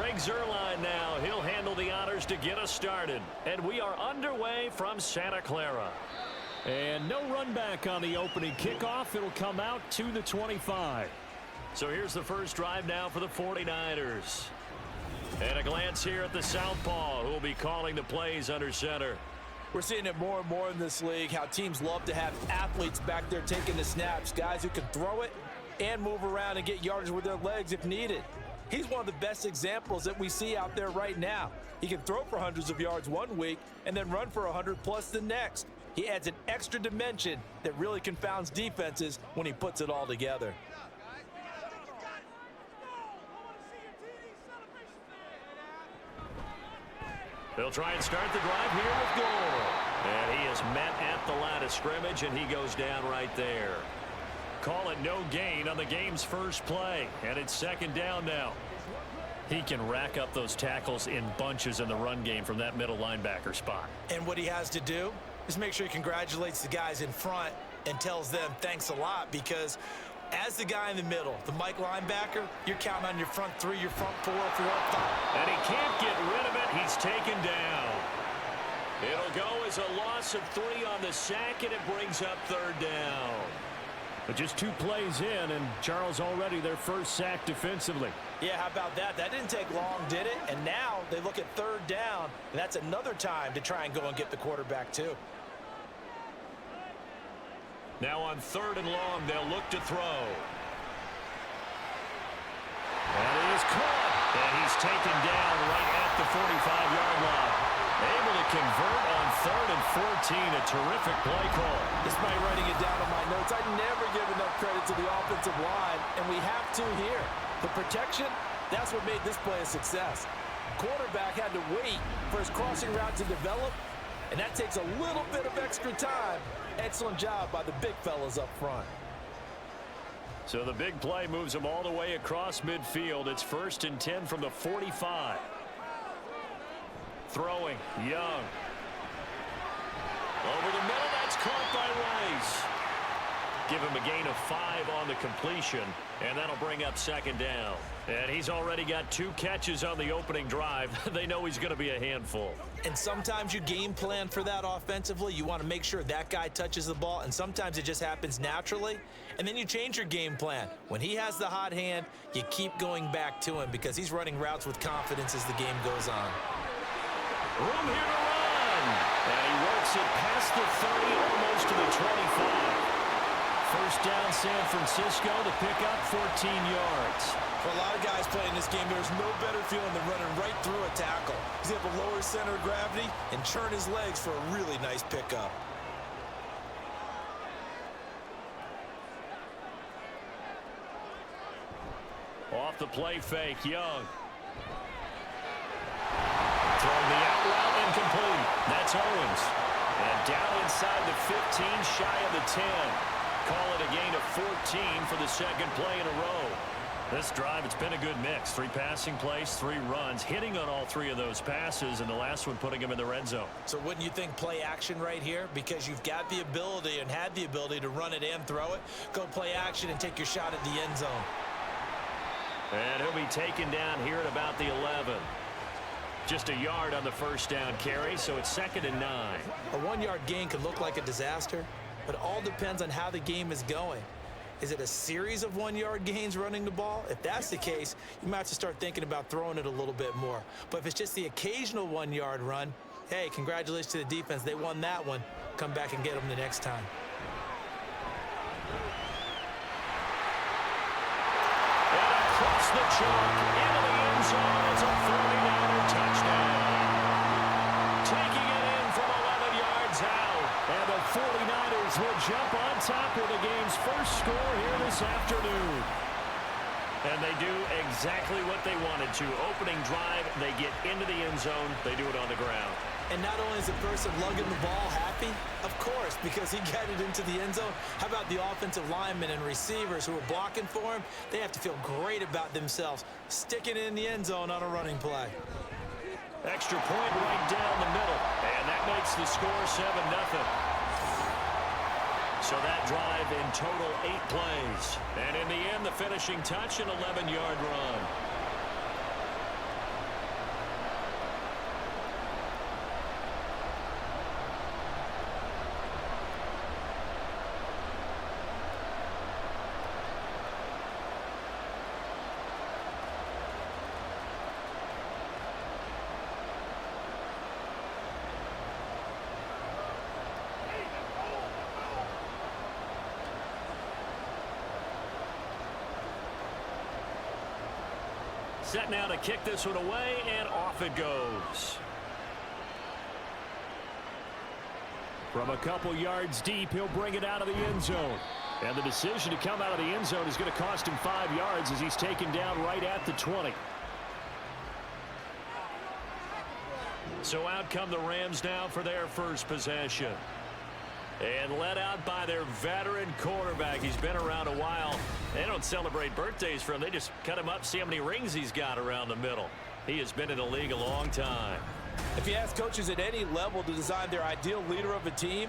Greg Zuerlein now. He'll handle the honors to get us started. And we are underway from Santa Clara. And no run back on the opening kickoff. It'll come out to the 25. So here's the first drive now for the 49ers. And a glance here at the southpaw, who will be calling the plays under center. We're seeing it more and more in this league, how teams love to have athletes back there taking the snaps, guys who can throw it and move around and get yardage with their legs if needed. He's one of the best examples that we see out there right now. He can throw for hundreds of yards one week and then run for 100+ the next. He adds an extra dimension that really confounds defenses when he puts it all together. They'll try and start the drive here with Gore. And he is met at the line of scrimmage, and he goes down right there. Call it no gain on the game's first play, and it's second down now. He can rack up those tackles in bunches in the run game from that middle linebacker spot. And what he has to do is make sure he congratulates the guys in front and tells them thanks a lot, because as the guy in the middle, the Mike linebacker, you're counting on your front three, your front four, if you're up top. And he can't get rid of it. He's taken down. It'll go as a loss of 3 on the sack, and it brings up third down. But just 2 plays in, and Charles already their first sack defensively. Yeah, how about that? That didn't take long, did it? And now they look at third down, and that's another time to try and go and get the quarterback too. Now on third and long, they'll look to throw. And he is caught. And he's taken down right at the 45-yard line. Able to convert on third and 14. A terrific play call. Despite writing it down on my notes, I never give enough credit to the offensive line, and we have to here. The protection, that's what made this play a success. Quarterback had to wait for his crossing route to develop, and that takes a little bit of extra time. Excellent job by the big fellas up front. So the big play moves them all the way across midfield. It's 1st and 10 from the 45. Throwing, Young. Over the middle, that's caught by Rice. Give him a gain of 5 on the completion, and that'll bring up second down. And he's already got 2 catches on the opening drive. They know he's going to be a handful. And sometimes you game plan for that offensively. You want to make sure that guy touches the ball, and sometimes it just happens naturally. And then you change your game plan. When he has the hot hand, you keep going back to him because he's running routes with confidence as the game goes on. Room here to run. And he works it past the 30, almost to the 25. First down, San Francisco to pick up 14 yards. For a lot of guys playing this game, there's no better feeling than running right through a tackle. He's able to lower his center of gravity and churn his legs for a really nice pickup. Off the play fake, Young. Throwing the out route incomplete. That's Owens. And down inside the 15, shy of the 10. Call it a gain of 14 for the second play in a row. This drive, it's been a good mix. 3 passing plays, 3 runs, hitting on all 3 of those passes, and the last one putting him in the red zone. So wouldn't you think play action right here? Because you've got the ability and had the ability to run it and throw it. Go play action and take your shot at the end zone. And he'll be taken down here at about the 11. Just a yard on the first down carry, so it's 2nd and 9. A 1-yard gain could look like a disaster, but it all depends on how the game is going. Is it a series of 1-yard gains running the ball? If that's the case, you might have to start thinking about throwing it a little bit more. But if it's just the occasional 1-yard run, hey, congratulations to the defense. They won that one. Come back and get them the next time. And across the chalk, into the end zone. It's a 49er touchdown. Taking it in from 11 yards out. And the 49ers will jump on top of the game's first score here this afternoon. And they do exactly what they wanted to. Opening drive, they get into the end zone. They do it on the ground. And not only is the person lugging the ball happy, of course, because he got it into the end zone. How about the offensive linemen and receivers who are blocking for him? They have to feel great about themselves, sticking it in the end zone on a running play. Extra point right down the middle. And that makes the score 7-0. So that drive in total 8 plays. And in the end, the finishing touch, an 11-yard run. Set now to kick this one away, and off it goes. From a couple yards deep, he'll bring it out of the end zone. And the decision to come out of the end zone is going to cost him 5 yards as he's taken down right at the 20. So out come the Rams now for their first possession. And led out by their veteran quarterback. He's been around a while. They don't celebrate birthdays for him. They just cut him up, see how many rings he's got around the middle. He has been in the league a long time. If you ask coaches at any level to design their ideal leader of a team,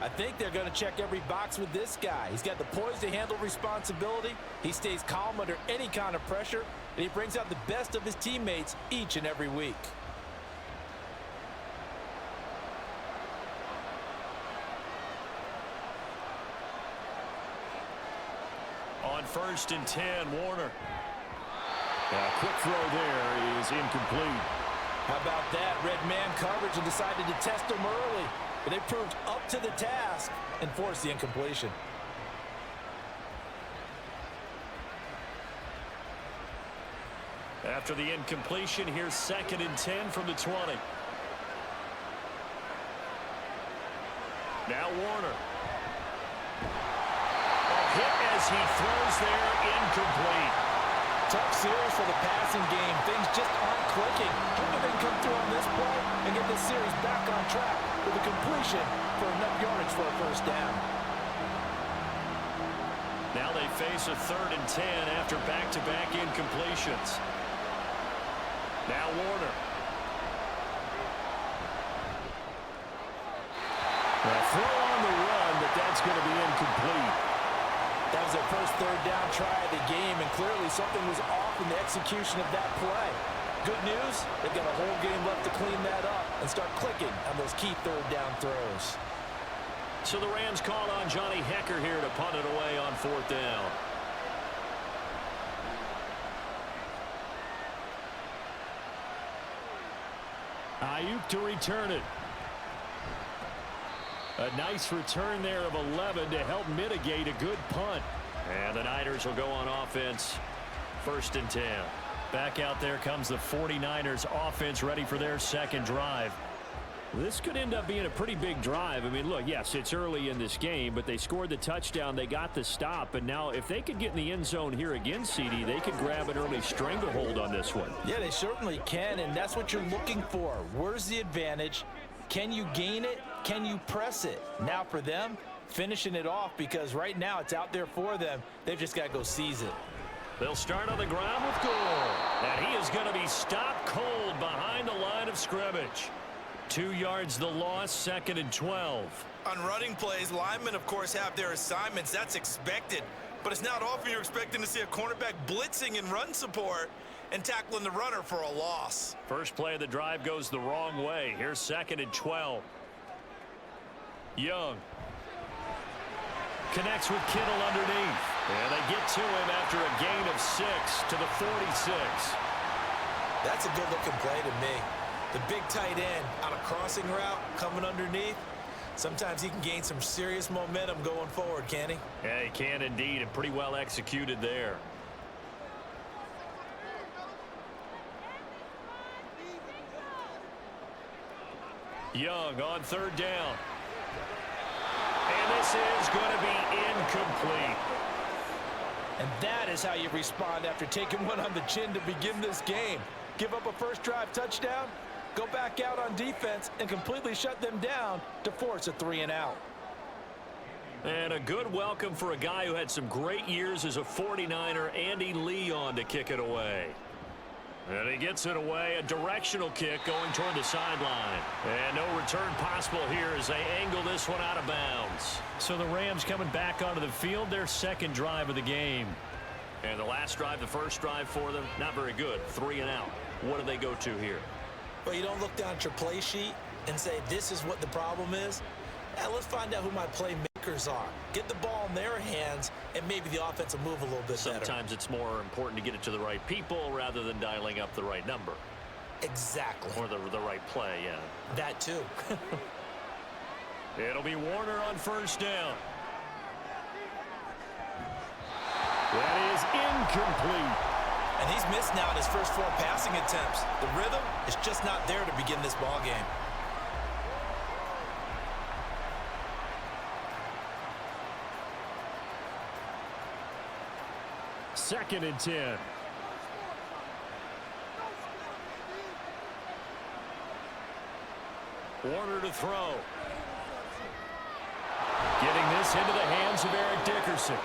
I think they're going to check every box with this guy. He's got the poise to handle responsibility. He stays calm under any kind of pressure, and he brings out the best of his teammates each and every week. On 1st and 10, Warner. A quick throw there is incomplete. How about that? Red man coverage and decided to test him early. But they proved up to the task and forced the incompletion. After the incompletion, here's 2nd and 10 from the 20. Now Warner. A hit as he throws there, incomplete. Tough series for the passing game. Things just aren't clicking. Hoping they can come through on this play and get this series back on track with a completion for enough yardage for a first down. Now they face a 3rd and 10 after back-to-back incompletions. Now Warner. A throw on the run, but that's going to be incomplete. That was their first 3rd down try of the game, and clearly something was off in the execution of that play. Good news, they've got a whole game left to clean that up and start clicking on those key 3rd down throws. So the Rams call on Johnny Hecker here to punt it away on 4th down. Ayuk to return it. A nice return there of 11 to help mitigate a good punt. And the Niners will go on offense. 1st and 10. Back out there comes the 49ers offense ready for their 2nd drive. This could end up being a pretty big drive. I mean, look, yes, it's early in this game, but they scored the touchdown. They got the stop. And now if they could get in the end zone here again, CD, they could grab an early stranglehold on this one. Yeah, they certainly can, and that's what you're looking for. Where's the advantage? Can you gain it? Can you press it? Now for them, finishing it off, because right now it's out there for them. They've just got to go seize it. They'll start on the ground with goal. And he is going to be stopped cold behind the line of scrimmage. 2 yards the loss, 2nd and 12. On running plays, linemen, of course, have their assignments. That's expected. But it's not often you're expecting to see a cornerback blitzing in run support and tackling the runner for a loss. First play of the drive goes the wrong way. Here's 2nd and 12. Young connects with Kittle underneath. And they get to him after a gain of 6 to the 46. That's a good-looking play to me. The big tight end on a crossing route coming underneath. Sometimes he can gain some serious momentum going forward, can he? Yeah, he can indeed, and pretty well executed there. Young on 3rd down. And this is going to be incomplete. And that is how you respond after taking one on the chin to begin this game. Give up a first drive touchdown, go back out on defense, and completely shut them down to force a 3-and-out. And a good welcome for a guy who had some great years as a 49er, Andy Lee, on to kick it away. And he gets it away, a directional kick going toward the sideline. And no return possible here as they angle this one out of bounds. So the Rams coming back onto the field, their 2nd drive of the game. And the last drive, the first drive for them, not very good, 3-and-out. What do they go to here? Well, you don't look down at your play sheet and say, this is what the problem is. Now, let's find out who my playmakers are. Get the ball in their hands, and maybe the offense will move a little bit better. Sometimes it's more important to get it to the right people rather than dialing up the right number. Exactly. Or the right play, yeah. That too. It'll be Warner on 1st down. That is incomplete. And he's missed now in his first 4 passing attempts. The rhythm is just not there to begin this ball game. Second and 10. Warner to throw. Getting this into the hands of Eric Dickerson.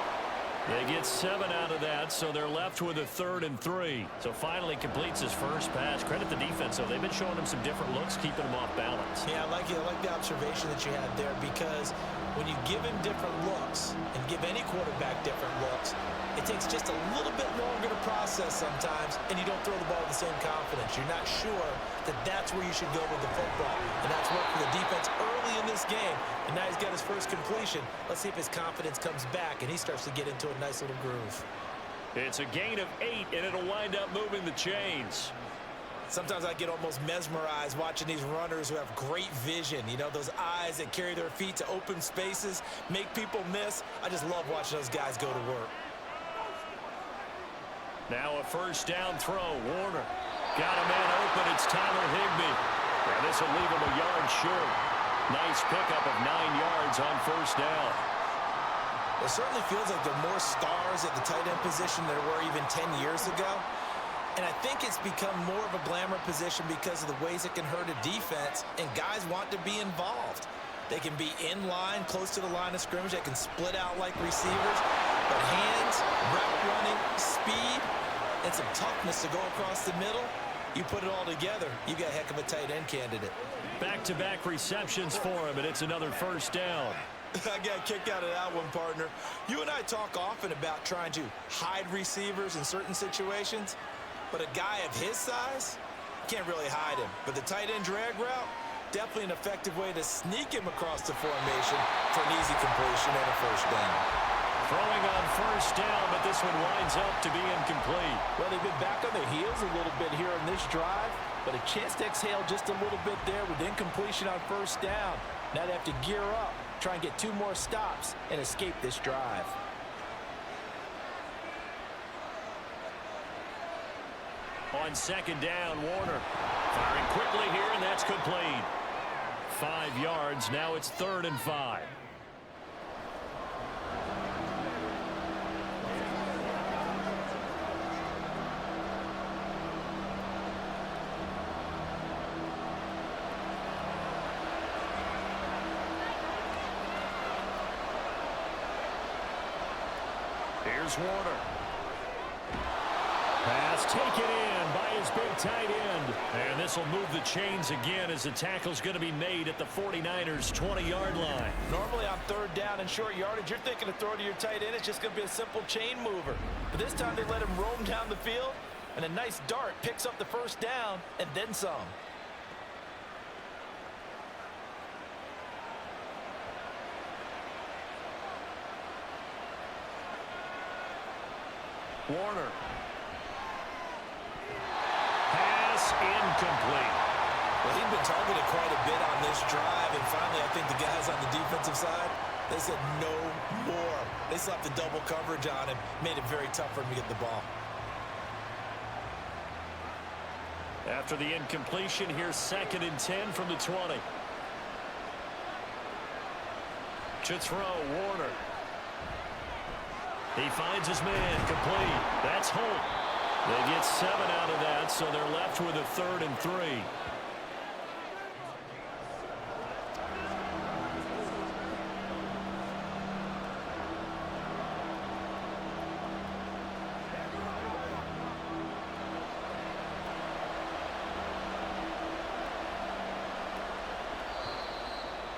They get 7 out of that, so they're left with a 3rd and 3. So finally completes his first pass. Credit the defense, though. They've been showing him some different looks, keeping him off balance. Yeah, I like the observation that you had there, because when you give him different looks and give any quarterback different looks, it takes just a little bit longer to process sometimes, and you don't throw the ball with the same confidence. You're not sure that that's where you should go with the football, and that's worked for the defense early in this game, and now he's got his first completion. Let's see if his confidence comes back, and he starts to get into a nice little groove. It's a gain of 8, and it'll wind up moving the chains. Sometimes I get almost mesmerized watching these runners who have great vision. You know, those eyes that carry their feet to open spaces, make people miss. I just love watching those guys go to work. Now a first down throw. Warner got a man open. It's Tyler Higbee. And this will leave him a yard short. Nice pickup of 9 yards on first down. It certainly feels like there are more stars at the tight end position than there were even 10 years ago. And I think it's become more of a glamour position because of the ways it can hurt a defense, and guys want to be involved. They can be in line, close to the line of scrimmage. They can split out like receivers. But hands, route running, speed, and some toughness to go across the middle, you put it all together, you got a heck of a tight end candidate. Back-to-back receptions for him, and it's another first down. I got a kick out of that one, partner. You and I talk often about trying to hide receivers in certain situations, but a guy of his size, can't really hide him. But the tight end drag route, definitely an effective way to sneak him across the formation for an easy completion and a first down. Throwing on first down, but this one winds up to be incomplete. Well, they've been back on their heels a little bit here in this drive, but a chance to exhale just a little bit there with incompletion on first down. Now they have to gear up, try and get 2 more stops, and escape this drive. On second down, Warner firing quickly here, and that's complete. 5 yards. Now it's 3rd and 5. Here's Warner. Pass taken in by his big tight end. And this will move the chains again as the tackle's going to be made at the 49ers' 20-yard line. Normally on 3rd down and short yardage, you're thinking to throw to your tight end. It's just going to be a simple chain mover. But this time they let him roam down the field, and a nice dart picks up the first down and then some. Warner. Pass incomplete. Well, he'd been targeted quite a bit on this drive, and finally I think the guys on the defensive side, they said no more. They slapped the double coverage on him, made it very tough for him to get the ball. After the incompletion, here's 2nd and 10 from the 20. To throw, Warner. He finds his man, complete. That's Holt. They get 7 out of that, so they're left with a 3rd and 3.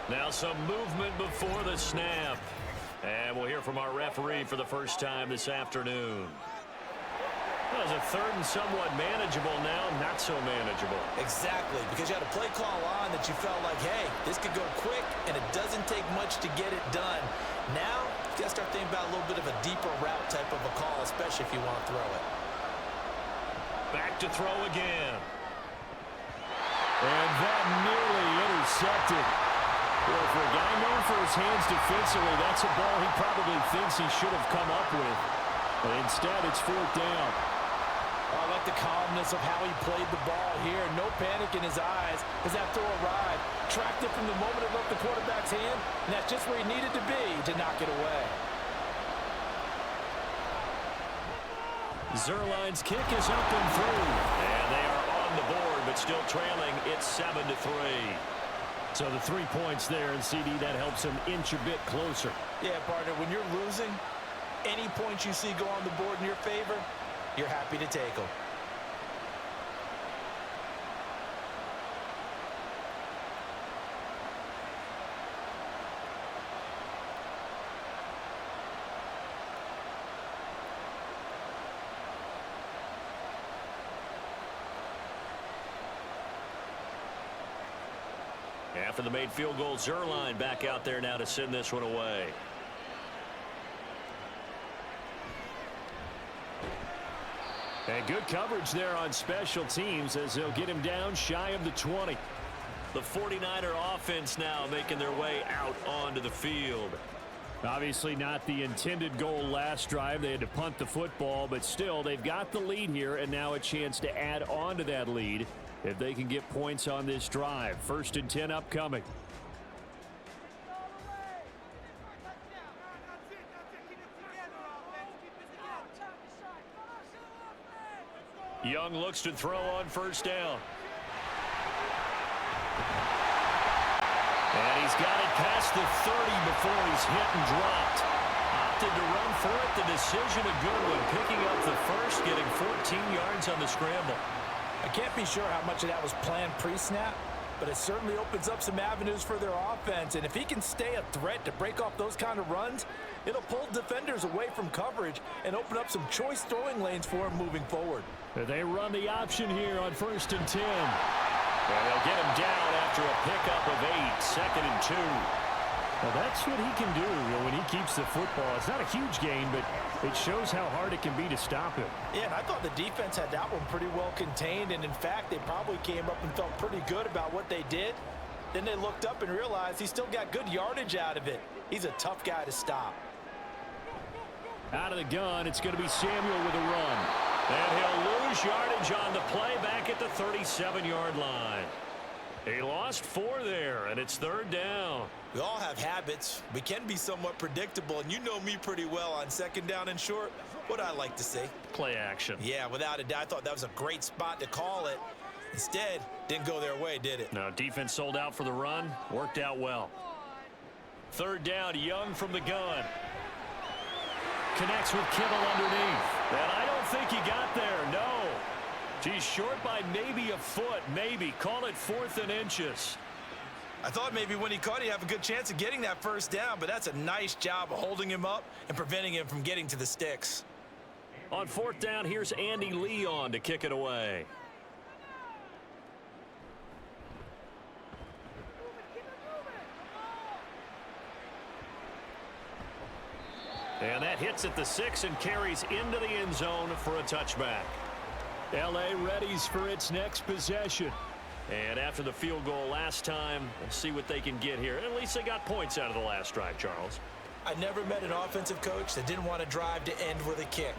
Now some movement before the snap. And we'll hear from our referee for the first time this afternoon. Well, it's a 3rd and somewhat manageable now, not so manageable. Exactly, because you had a play call on that you felt like, hey, this could go quick, and it doesn't take much to get it done. Now, you got to start thinking about a little bit of a deeper route type of a call, especially if you want to throw it. Back to throw again. And that nearly intercepted. Well, for a guy known for his hands defensively, that's a ball he probably thinks he should have come up with. But instead, it's 4th down. the calmness of how he played the ball here. No panic in his eyes as that throw arrived. Tracked it from the moment it left the quarterback's hand, and that's just where he needed to be to knock it away. Zuerlein's kick is up and through. And they are on the board, but still trailing. It's 7-3. So the 3 points there, and CD, that helps him inch a bit closer. Yeah, partner, when you're losing, any points you see go on the board in your favor, you're happy to take them. After the made field goal, Zuerlein back out there now to send this one away. And good coverage there on special teams as they'll get him down shy of the 20. The 49er offense now making their way out onto the field. Obviously not the intended goal last drive. They had to punt the football, but still they've got the lead here and now a chance to add on to that lead if they can get points on this drive. 1st and 10 upcoming. Young looks to throw on 1st down. And he's got it past the 30 before he's hit and dropped. Opted to run for it. The decision a good one. Picking up the first, getting 14 yards on the scramble. I can't be sure how much of that was planned pre-snap, but it certainly opens up some avenues for their offense. And if he can stay a threat to break off those kind of runs, it'll pull defenders away from coverage and open up some choice throwing lanes for him moving forward. They run the option here on 1st and 10. And they'll get him down after a pickup of 8. 2nd and 2. Well, that's what he can do when he keeps the football. It's not a huge gain, but it shows how hard it can be to stop him. Yeah, and I thought the defense had that one pretty well contained, and in fact, they probably came up and felt pretty good about what they did. Then they looked up and realized he still got good yardage out of it. He's a tough guy to stop. Out of the gun, it's going to be Samuel with a run. And he'll lose yardage on the play back at the 37-yard line. He lost 4 there, and it's 3rd down. We all have habits. We can be somewhat predictable, and you know me pretty well on 2nd down and short. What I like to say. Play action. Yeah, without a doubt, I thought that was a great spot to call it. Instead, didn't go their way, did it? No, defense sold out for the run. Worked out well. 3rd down, Young from the gun. Connects with Kittle underneath. And I don't think he got there, no. He's short by maybe a foot, maybe. Call it 4th and inches. I thought maybe when he caught it, he'd have a good chance of getting that 1st down, but that's a nice job of holding him up and preventing him from getting to the sticks. On 4th down, here's Andy Lee on to kick it away. And that hits at the 6 and carries into the end zone for a touchback. L.A. readies for its next possession. And after the field goal last time, we'll see what they can get here. At least they got points out of the last drive, Charles. I never met an offensive coach that didn't want to drive to end with a kick.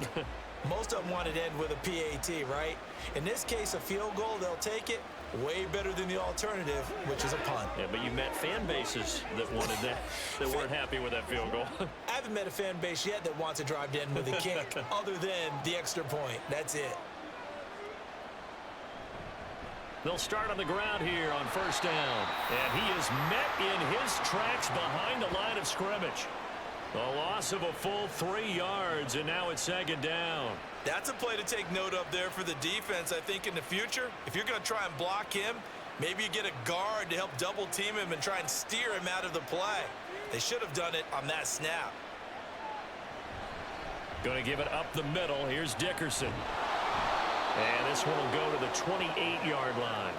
Most of them wanted to end with a PAT, right? In this case, a field goal, they'll take it. Way better than the alternative, which is a punt. Yeah, but you met fan bases that wanted that, that weren't happy with that field goal. I haven't met a fan base yet that wants to drive to end with a kick, other than the extra point. That's it. They'll start on the ground here on 1st down. And he is met in his tracks behind the line of scrimmage. A loss of a full 3 yards, and now it's 2nd down. That's a play to take note of there for the defense. I think in the future, if you're going to try and block him, maybe you get a guard to help double team him and try and steer him out of the play. They should have done it on that snap. Going to give it up the middle. Here's Dickerson. And this one will go to the 28-yard line.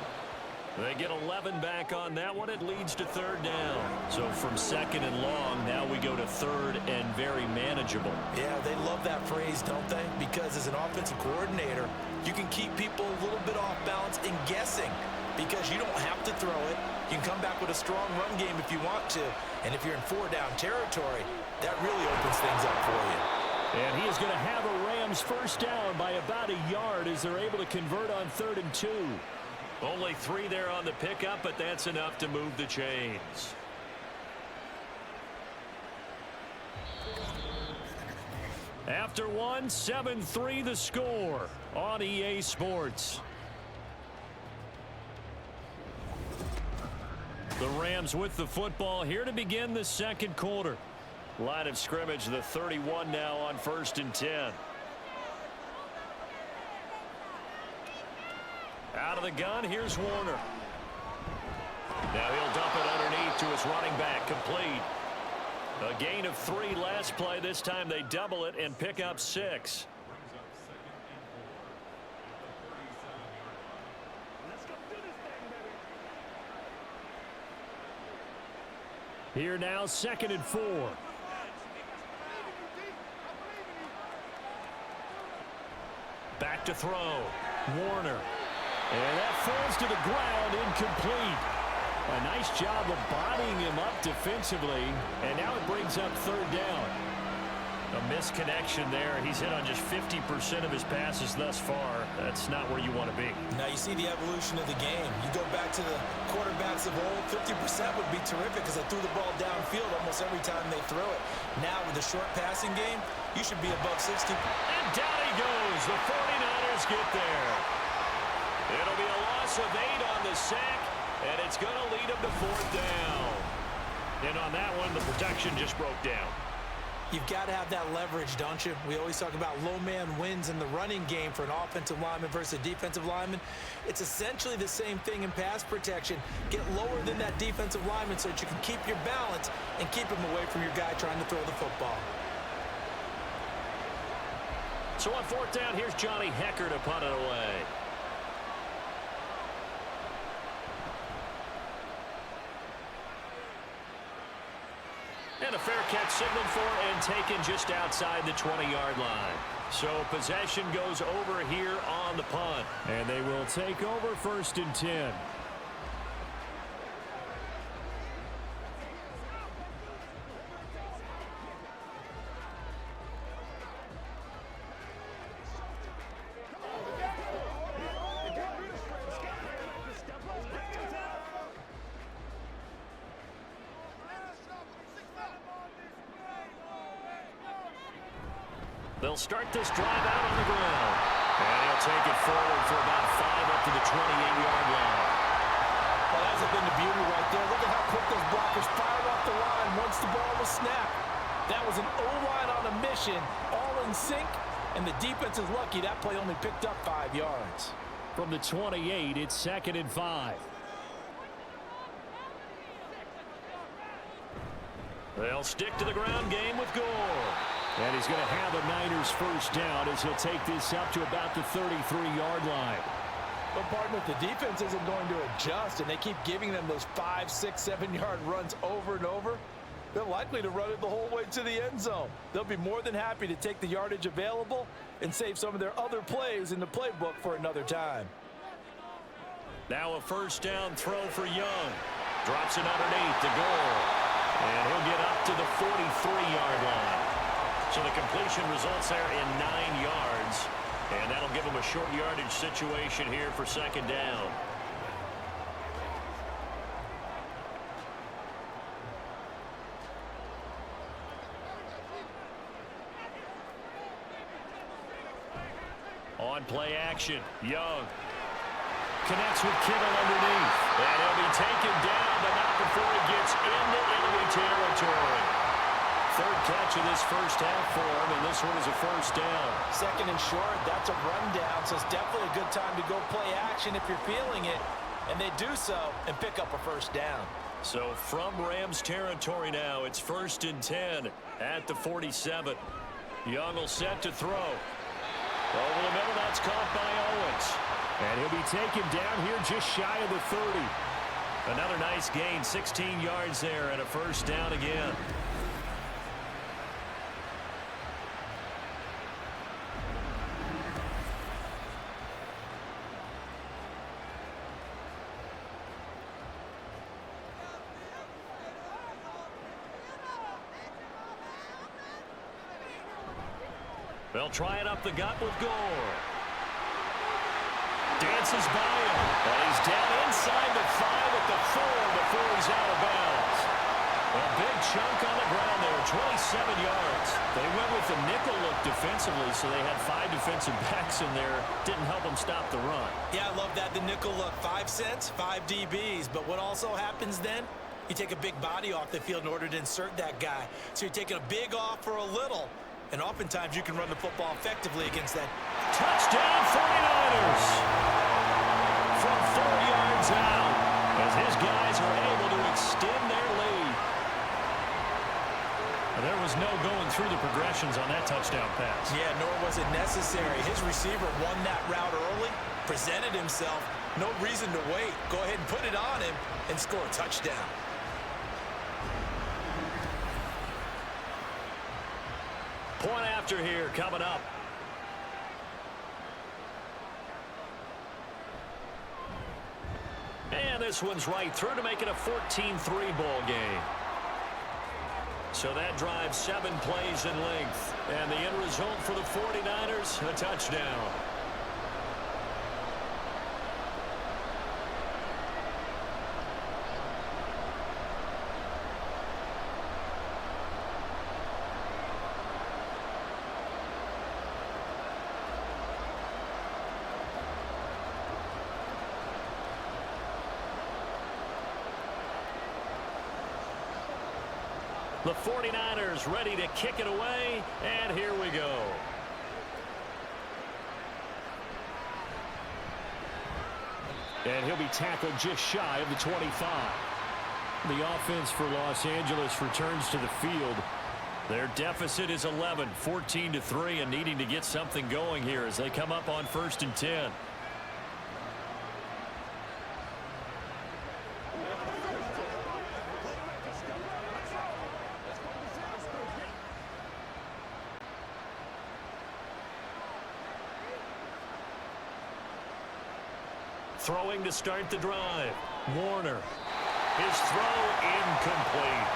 They get 11 back on that one. It leads to 3rd down. So from 2nd and long, now we go to 3rd and very manageable. Yeah, they love that phrase, don't they? Because as an offensive coordinator, you can keep people a little bit off balance and guessing because you don't have to throw it. You can come back with a strong run game if you want to. And if you're in 4-down territory, that really opens things up for you. And he is going to have a Ram Rams first down by about a yard as they're able to convert on 3rd and 2. Only 3 there on the pickup, but that's enough to move the chains. After one, 7-3 the score on EA Sports. The Rams with the football here to begin the second quarter. Line of scrimmage, the 31 now on 1st and 10. Out of the gun, here's Warner. Now he'll dump it underneath to his running back, complete. A gain of 3 last play. This time they double it and pick up 6. Here now, 2nd and 4. Back to throw. Warner. And that falls to the ground, incomplete. A nice job of bodying him up defensively, and now it brings up 3rd down. A misconnection there. He's hit on just 50% of his passes thus far. That's not where you want to be. Now you see the evolution of the game. You go back to the quarterbacks of old, 50% would be terrific because they threw the ball downfield almost every time they threw it. Now with the short passing game, you should be above 60. And down he goes. The 49ers get there. It'll be a loss of 8 on the sack, and it's going to lead them to 4th down. And on that one, the protection just broke down. You've got to have that leverage, don't you? We always talk about low man wins in the running game for an offensive lineman versus a defensive lineman. It's essentially the same thing in pass protection. Get lower than that defensive lineman so that you can keep your balance and keep him away from your guy trying to throw the football. So on 4th down, here's Johnny Hecker to punt it away. And a fair catch signaled for and taken just outside the 20-yard line. So possession goes over here on the punt. And they will take over 1st and 10. They'll start this drive out on the ground. And he'll take it forward for about 5 up to the 28-yard line. Well, that's been the beauty right there. Look at how quick those blockers fired off the line once the ball was snapped. That was an O-line on a mission, all in sync, and the defense is lucky that play only picked up 5 yards. From the 28, it's 2nd and 5. They'll stick to the ground game with Gore. And he's going to have a Niners first down as he'll take this up to about the 33-yard line. But partner, the defense isn't going to adjust, and they keep giving them those 5, 6, 7-yard runs over and over. They're likely to run it the whole way to the end zone. They'll be more than happy to take the yardage available and save some of their other plays in the playbook for another time. Now a first down throw for Young. Drops it underneath to Gore. And he'll get up to the 43-yard line. So the completion results there in 9 yards. And that'll give him a short yardage situation here for 2nd down. On play action, Young connects with Kittle underneath. And he'll be taken down, but not before he gets into enemy territory. 3rd catch of this first half for him, and this one is a first down. 2nd and short, that's a rundown, so it's definitely a good time to go play action if you're feeling it. And they do so and pick up a first down. So from Rams territory now, it's 1st and 10 at the 47. Young will set to throw. Over the middle, that's caught by Owens. And he'll be taken down here just shy of the 30. Another nice gain, 16 yards there, and a first down again. They'll try it up the gut with Gore. Dances by him. And he's down inside the 5 at the 4 before he's out of bounds. A big chunk on the ground there, 27 yards. They went with the nickel look defensively, so they had 5 defensive backs in there. Didn't help them stop the run. Yeah, I love that, the nickel look. 5 cents, 5 DBs. But what also happens then? You take a big body off the field in order to insert that guy. So you're taking a big off for a little. And oftentimes you can run the football effectively against that. Touchdown 49ers! From 4 yards out, as his guys are able to extend their lead. There was no going through the progressions on that touchdown pass. Yeah, nor was it necessary. His receiver won that route early, presented himself. No reason to wait. Go ahead and put it on him and score a touchdown. Point after here coming up. And this one's right through to make it a 14-3 ball game. So that drives 7 plays in length. And the end result for the 49ers, a touchdown. The 49ers ready to kick it away, and here we go. And he'll be tackled just shy of the 25. The offense for Los Angeles returns to the field. Their deficit is 11, 14-3, and needing to get something going here as they come up on 1st and 10. Throwing to start the drive. Warner. His throw incomplete.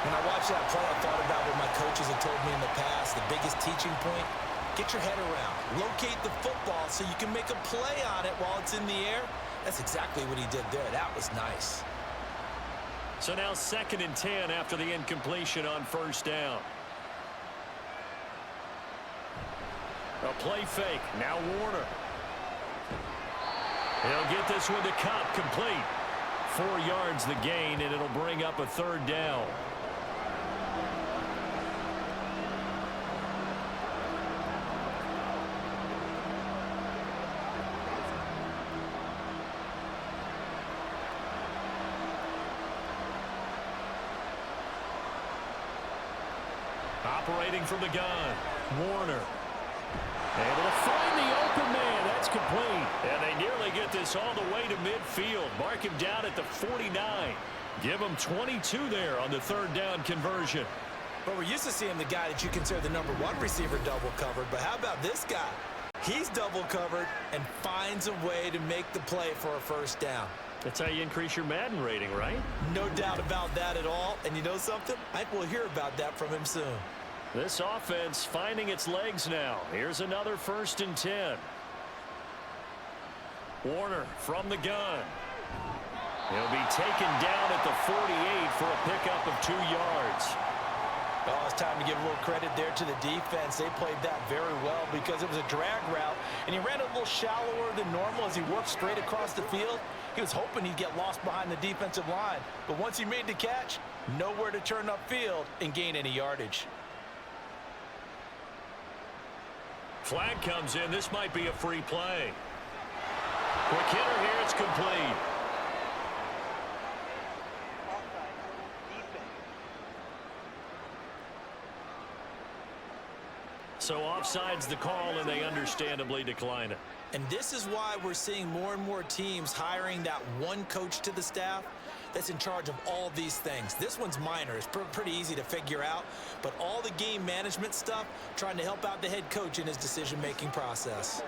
When I watched that play, I thought about what my coaches had told me in the past. The biggest teaching point, get your head around. Locate the football so you can make a play on it while it's in the air. That's exactly what he did there. That was nice. So now 2nd and 10 after the incompletion on 1st down. A play fake. Now Warner. He'll get this one to Cup, complete. 4 yards the gain, and it'll bring up a 3rd down. Operating from the gun, Warner. Able to find the open man. That's complete. And they nearly get this all the way to midfield. Mark him down at the 49. Give him 22 there on the 3rd down conversion. But we're used to seeing the guy that you consider the #1 receiver double covered. But how about this guy? He's double covered and finds a way to make the play for a 1st down. That's how you increase your Madden rating, right? No doubt about that at all. And you know something? I think we'll hear about that from him soon. This offense finding its legs now. Here's another 1st and 10. Warner from the gun. He'll be taken down at the 48 for a pickup of 2 yards. Oh, it's time to give a little credit there to the defense. They played that very well because it was a drag route, and he ran a little shallower than normal as he worked straight across the field. He was hoping he'd get lost behind the defensive line, but once he made the catch, nowhere to turn upfield and gain any yardage. Flag comes in. This might be a free play. Quick hitter here. It's complete. So offside's the call, and they understandably decline it. And this is why we're seeing more and more teams hiring that one coach to the staff that's in charge of all these things. This one's minor. It's pretty easy to figure out. But all the game management stuff, trying to help out the head coach in his decision-making process.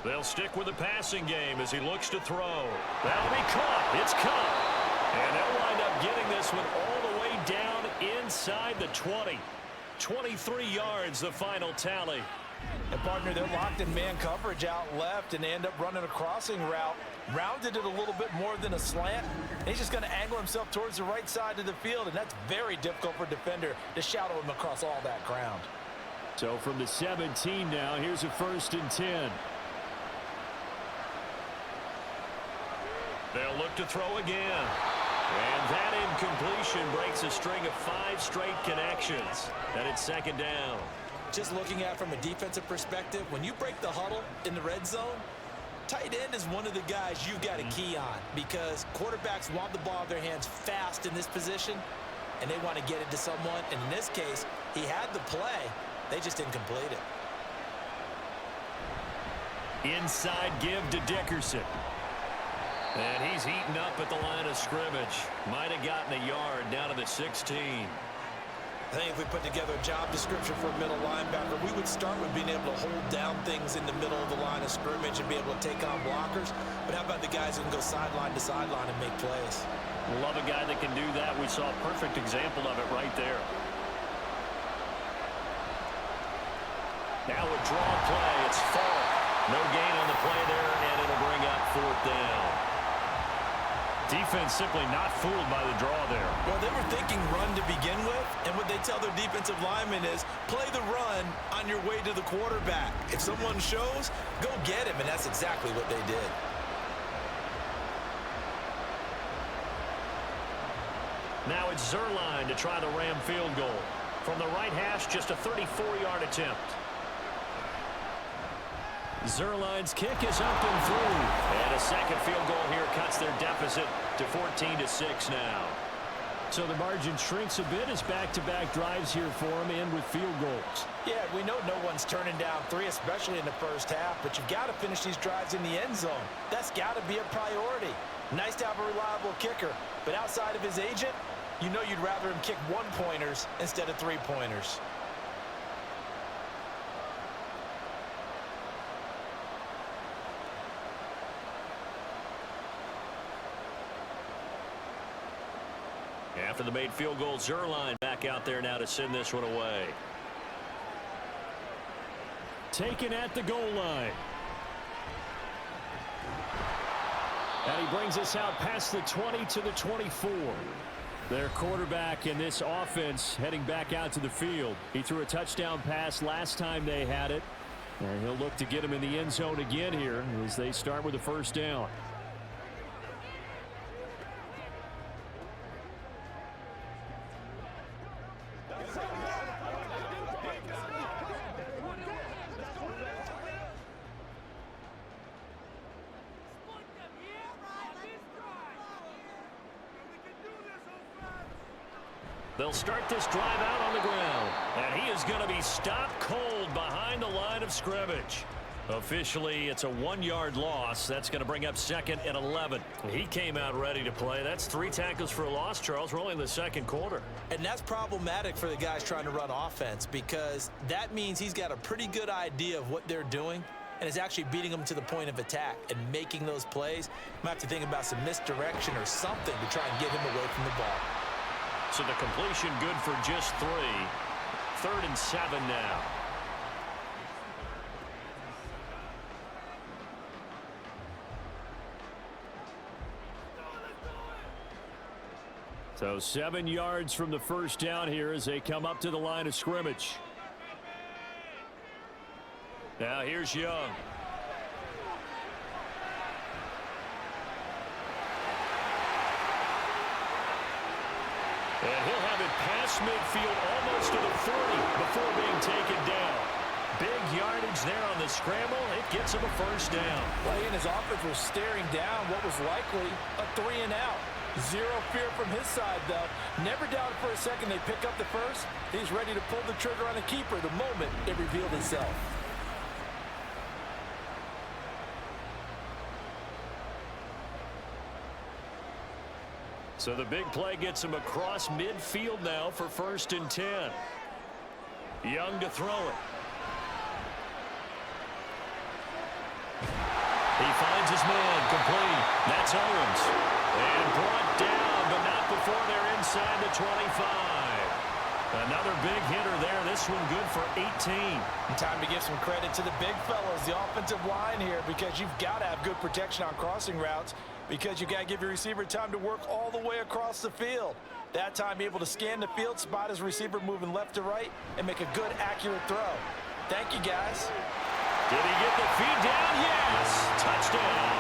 They'll stick with the passing game as he looks to throw. That'll be caught. It's caught. And they'll wind up getting this one all the way down inside the 20. 23 yards, the final tally. And partner, they're locked in man coverage out left, and they end up running a crossing route. Rounded it a little bit more than a slant. And he's just going to angle himself towards the right side of the field, and that's very difficult for a defender to shadow him across all that ground. So from the 17 now, here's a 1st and 10. They'll look to throw again. And that incompletion breaks a string of 5 straight connections. And it's 2nd down. Just looking at it from a defensive perspective, when you break the huddle in the red zone, tight end is one of the guys you've got to key on because quarterbacks want the ball in their hands fast in this position, and they want to get it to someone. And in this case, he had the play. They just didn't complete it. Inside give to Dickerson. And he's heating up at the line of scrimmage. Might have gotten a yard down to the 16. I think if we put together a job description for a middle linebacker, we would start with being able to hold down things in the middle of the line of scrimmage and be able to take on blockers. But how about the guys who can go sideline to sideline and make plays? Love a guy that can do that. We saw a perfect example of it right there. Now a draw play. It's Falk. No gain on the play there, and it'll bring up 4th down. Defense simply not fooled by the draw there. Well, they were thinking run to begin with, and what they tell their defensive linemen is play the run on your way to the quarterback. If someone shows, go get him, and that's exactly what they did. Now it's Zerline to try the Ram field goal. From the right hash, just a 34-yard attempt. Zerline's kick is up and through. And a second field goal here cuts their deficit to 14-6 now. So the margin shrinks a bit as back-to-back drives here for him and with field goals. Yeah, we know no one's turning down 3, especially in the first half, but you've got to finish these drives in the end zone. That's got to be a priority. Nice to have a reliable kicker, but outside of his agent, you know you'd rather him kick 1-pointers instead of 3-pointers. After the made field goal, Zerline back out there now to send this one away. Taken at the goal line. And he brings us out past the 20 to the 24. Their quarterback in this offense heading back out to the field. He threw a touchdown pass last time they had it. And he'll look to get him in the end zone again here as they start with a 1st down. They'll start this drive out on the ground. And he is going to be stopped cold behind the line of scrimmage. Officially, it's a 1-yard loss. That's going to bring up 2nd and 11. He came out ready to play. That's 3 tackles for a loss, Charles. We're only in the 2nd quarter. And that's problematic for the guys trying to run offense because that means he's got a pretty good idea of what they're doing and is actually beating them to the point of attack and making those plays. Might have to think about some misdirection or something to try and get him away from the ball. So the completion good for just 3. 3rd and 7 now. So 7 yards from the 1st down here as they come up to the line of scrimmage. Now here's Young. And he'll have it past midfield almost to the 40 before being taken down. Big yardage there on the scramble. It gets him a 1st down. Well, he and his offense were staring down what was likely a 3-and-out. Zero fear from his side, though. Never doubted for a second they pick up the first. He's ready to pull the trigger on the keeper the moment it revealed itself. So the big play gets him across midfield now for 1st and 10. Young to throw it. He finds his man, complete. That's Owens. And brought down, but not before they're inside the 25. Another big hitter there. This one good for 18. And time to give some credit to the big fellas, the offensive line here, because you've got to have good protection on crossing routes, because you got to give your receiver time to work all the way across the field. That time, be able to scan the field, spot his receiver moving left to right, and make a good, accurate throw. Thank you, guys. Did he get the feed down? Yes! Touchdown!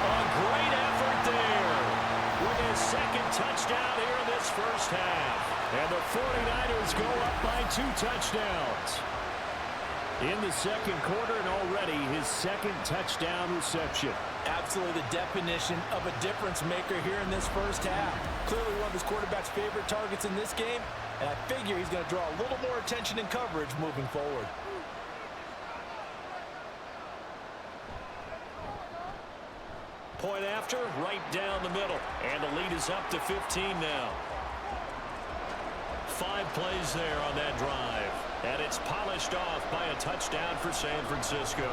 A great effort there with his second touchdown here in this first half. And the 49ers go up by 2 touchdowns. In the second quarter, and already his second touchdown reception. Absolutely the definition of a difference maker here in this first half. Clearly one of his quarterback's favorite targets in this game, and I figure he's going to draw a little more attention and coverage moving forward. Point after, right down the middle. And the lead is up to 15 now. 5 plays there on that drive. And it's polished off by a touchdown for San Francisco.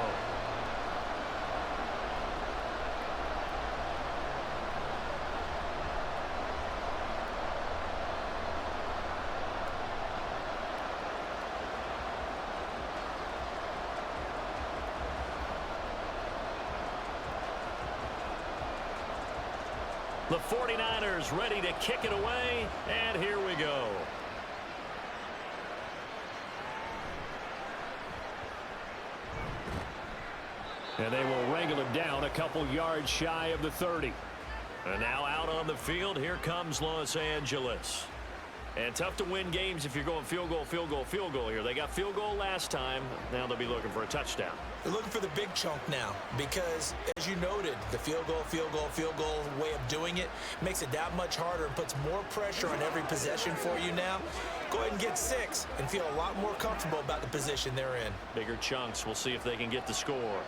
The 49ers ready to kick it away, and here we go. And they will wrangle him down a couple yards shy of the 30. And now out on the field, here comes Los Angeles. And tough to win games if you're going field goal, field goal, field goal here. They got field goal last time. Now they'll be looking for a touchdown. They're looking for the big chunk now because, as you noted, the field goal way of doing it makes it that much harder and puts more pressure on every possession for you now. Go ahead and get 6 and feel a lot more comfortable about the position they're in. Bigger chunks. We'll see if they can get the score.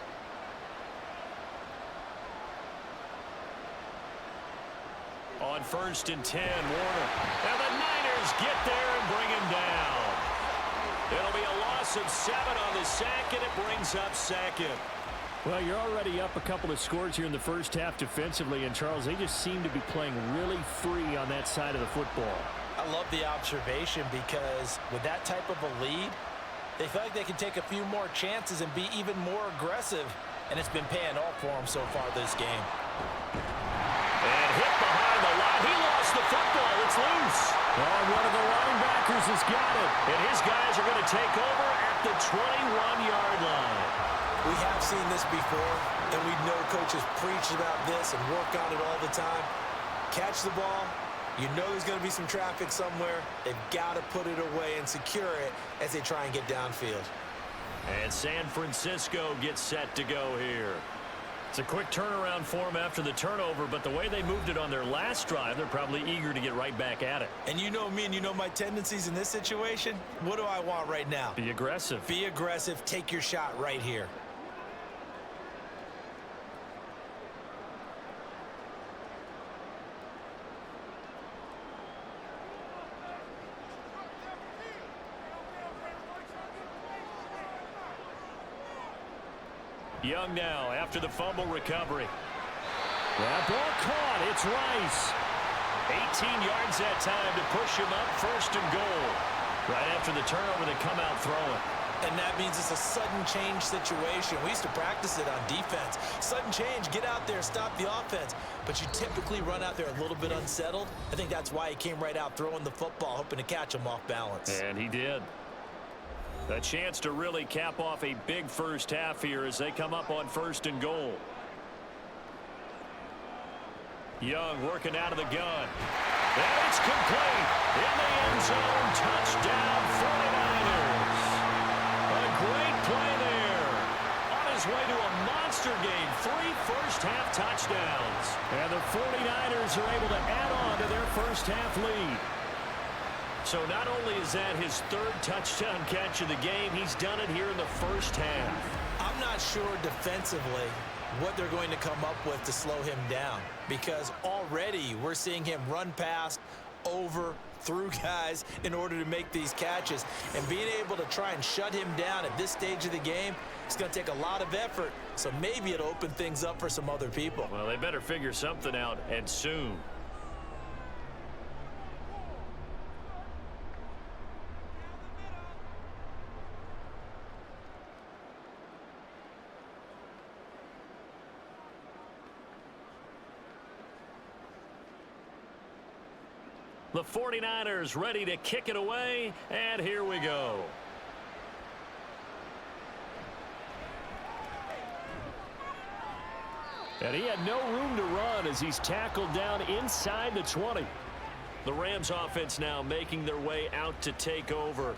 On 1st and 10, Warner. And the Niners get there and bring him down. It'll be a loss of 7 on the sack, and it brings up 2nd. Well, you're already up a couple of scores here in the first half defensively, and Charles, they just seem to be playing really free on that side of the football. I love the observation because with that type of a lead, they feel like they can take a few more chances and be even more aggressive, and it's been paying off for them so far this game. And hit behind the line. He lost the football. It's loose. And one of the linebackers has got it. And his guys are going to take over at the 21-yard line. We have seen this before, and we know coaches preach about this and work on it all the time. Catch the ball. You know there's going to be some traffic somewhere. They've got to put it away and secure it as they try and get downfield. And San Francisco gets set to go here. It's a quick turnaround for them after the turnover, but the way they moved it on their last drive, they're probably eager to get right back at it. And you know me and you know my tendencies in this situation. What do I want right now? Be aggressive. Be aggressive. Take your shot right here. Young now after the fumble recovery. That ball caught. It's Rice. 18 yards that time to push him up 1st and goal. Right after the turnover, they come out throwing. And that means it's a sudden change situation. We used to practice it on defense. Sudden change, get out there, stop the offense. But you typically run out there a little bit unsettled. I think that's why he came right out throwing the football, hoping to catch him off balance. And he did. A chance to really cap off a big first half here as they come up on 1st and goal. Young working out of the gun. And it's complete. In the end zone. Touchdown 49ers. A great play there. On his way to a monster game. 3 first-half touchdowns. And the 49ers are able to add on to their first-half lead. So not only is that his 3rd touchdown catch of the game, he's done it here in the first half. I'm not sure defensively what they're going to come up with to slow him down, because already we're seeing him run past over through guys in order to make these catches. And being able to try and shut him down at this stage of the game, it's going to take a lot of effort. So maybe it'll open things up for some other people. Well, they better figure something out, and soon. The 49ers ready to kick it away, and here we go. And he had no room to run as he's tackled down inside the 20. The Rams offense now making their way out to take over.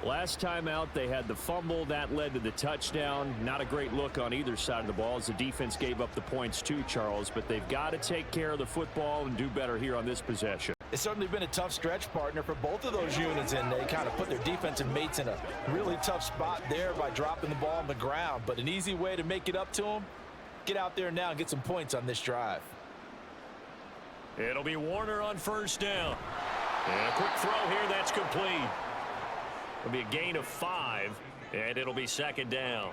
Last time out, they had the fumble. That led to the touchdown. Not a great look on either side of the ball as the defense gave up the points too, Charles. But they've got to take care of the football and do better here on this possession. It's certainly been a tough stretch, partner, for both of those units, and they kind of put their defensive mates in a really tough spot there by dropping the ball on the ground. But an easy way to make it up to them, get out there now and get some points on this drive. It'll be Warner on first down. And a quick throw here, that's complete. It'll be a gain of 5, and it'll be second down.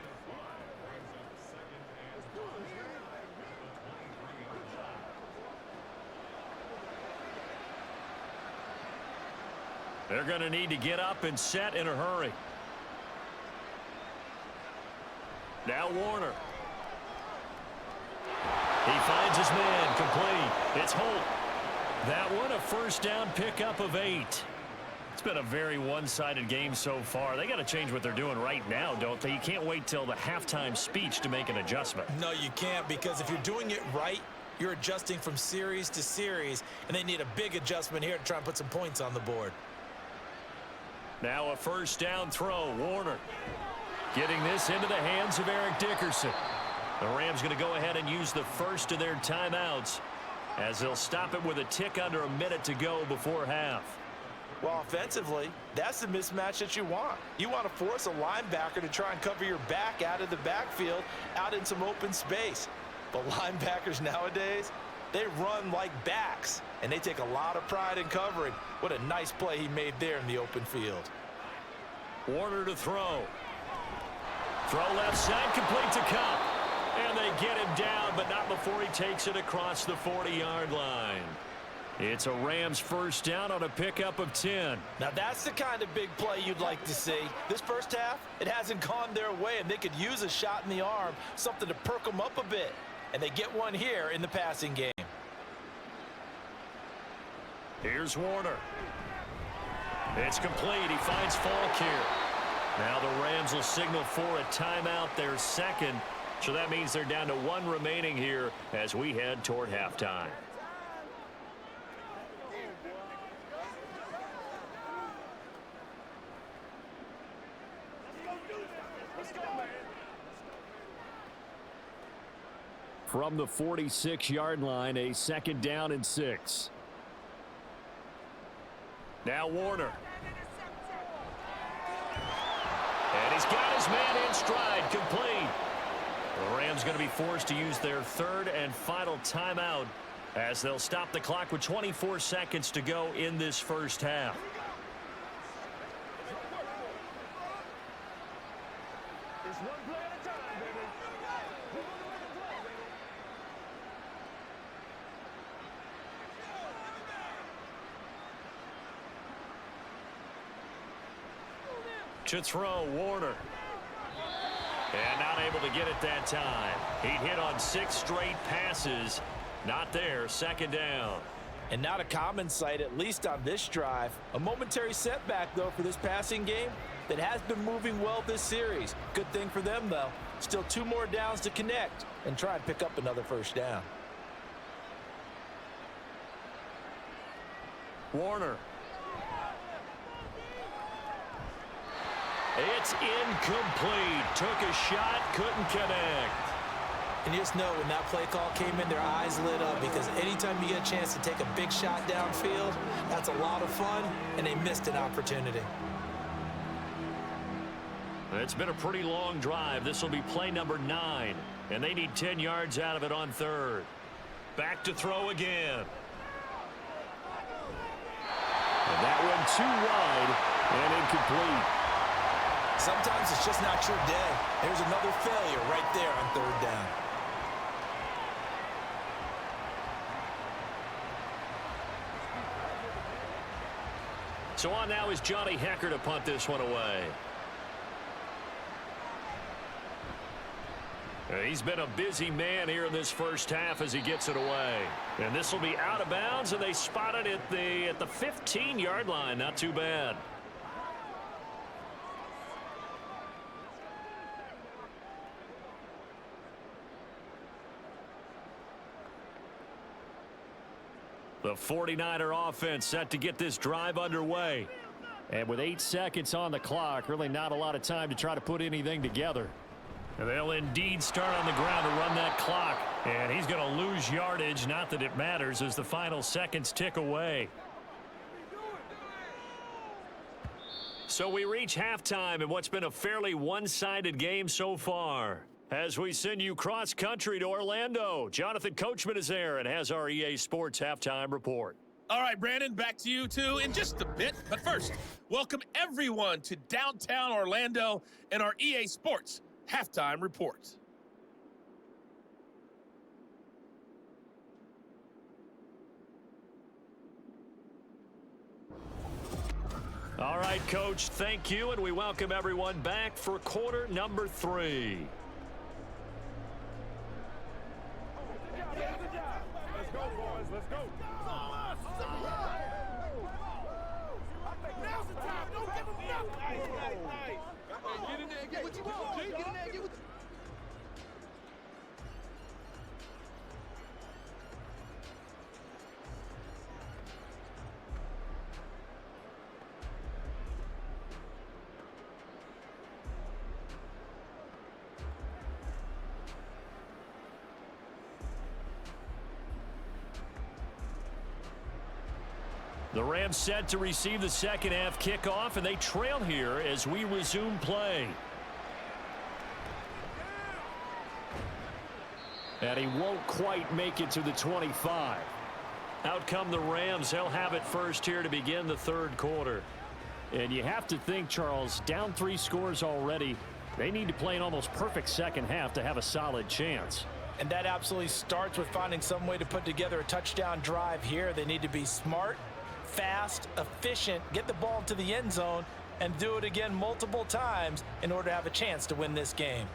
They're going to need to get up and set in a hurry. Now Warner. He finds his man, complete. It's Holt. That one a first down pickup of 8. It's been a very one-sided game so far. They got to change what they're doing right now, don't they? You can't wait till the halftime speech to make an adjustment. No, you can't, because if you're doing it right, you're adjusting from series to series, and they need a big adjustment here to try and put some points on the board. Now a first down throw. Warner getting this into the hands of Eric Dickerson. The Rams going to go ahead and use the first of their timeouts as they'll stop it with a tick under a minute to go before half. Well, offensively, that's the mismatch that you want. You want to force a linebacker to try and cover your back out of the backfield, out in some open space. But linebackers nowadays, they run like backs, and they take a lot of pride in covering. What a nice play he made there in the open field. Warner to throw. Throw left side, complete to Cup. And they get him down, but not before he takes it across the 40-yard line. It's a Rams first down on a pickup of 10. Now that's the kind of big play you'd like to see. This first half, it hasn't gone their way, and they could use a shot in the arm, something to perk them up a bit. And they get one here in the passing game. Here's Warner. It's complete. He finds Falk here. Now the Rams will signal for a timeout, their second. So that means they're down to 1 remaining here as we head toward halftime. From the 46-yard line, a second down and 6. Now Warner. And he's got his man in stride, complete. The Rams going to be forced to use their third and final timeout as they'll stop the clock with 24 seconds to go in this first half. To throw, Warner. And not able to get it that time. He'd hit on 6 straight passes. Not there, second down. And not a common sight, at least on this drive. A momentary setback, though, for this passing game that has been moving well this series. Good thing for them, though. Still 2 more downs to connect and try and pick up another first down. Warner. It's incomplete. Took a shot, couldn't connect. And you just know when that play call came in, their eyes lit up, because anytime you get a chance to take a big shot downfield, that's a lot of fun, and they missed an opportunity. It's been a pretty long drive. This will be play number 9, and they need 10 yards out of it on third. Back to throw again. And That one too wide and incomplete. Sometimes it's just not your day. There's another failure right there on third down. So on now is Johnny Hecker to punt this one away. He's been a busy man here in this first half as he gets it away. And this will be out of bounds, and they spot it at the 15-yard line. Not too bad. The 49er offense set to get this drive underway. And with 8 seconds on the clock, really not a lot of time to try to put anything together. And they'll indeed start on the ground to run that clock. And he's going to lose yardage, not that it matters, as the final seconds tick away. So we reach halftime in what's been a fairly one-sided game so far. As we send you cross-country to Orlando, Jonathan Coachman is there and has our EA Sports Halftime Report. All right, Brandon, back to you, too, in just a bit. But first, welcome everyone to downtown Orlando and our EA Sports Halftime Report. All right, Coach, thank you, and we welcome everyone back for quarter number 3. Let's go, boys. Let's go. Now's the time. Don't give them nothing. Nice. Get in there and get what you want, G. Get in there and get what you... The Rams set to receive the second half kickoff, and they trail here as we resume play. And he won't quite make it to the 25. Out come the Rams. They'll have it first here to begin the third quarter. And you have to think, Charles, down 3 scores already. They need to play an almost perfect second half to have a solid chance. And that absolutely starts with finding some way to put together a touchdown drive here. They need to be smart, fast, efficient, get the ball to the end zone, and do it again multiple times in order to have a chance to win this game.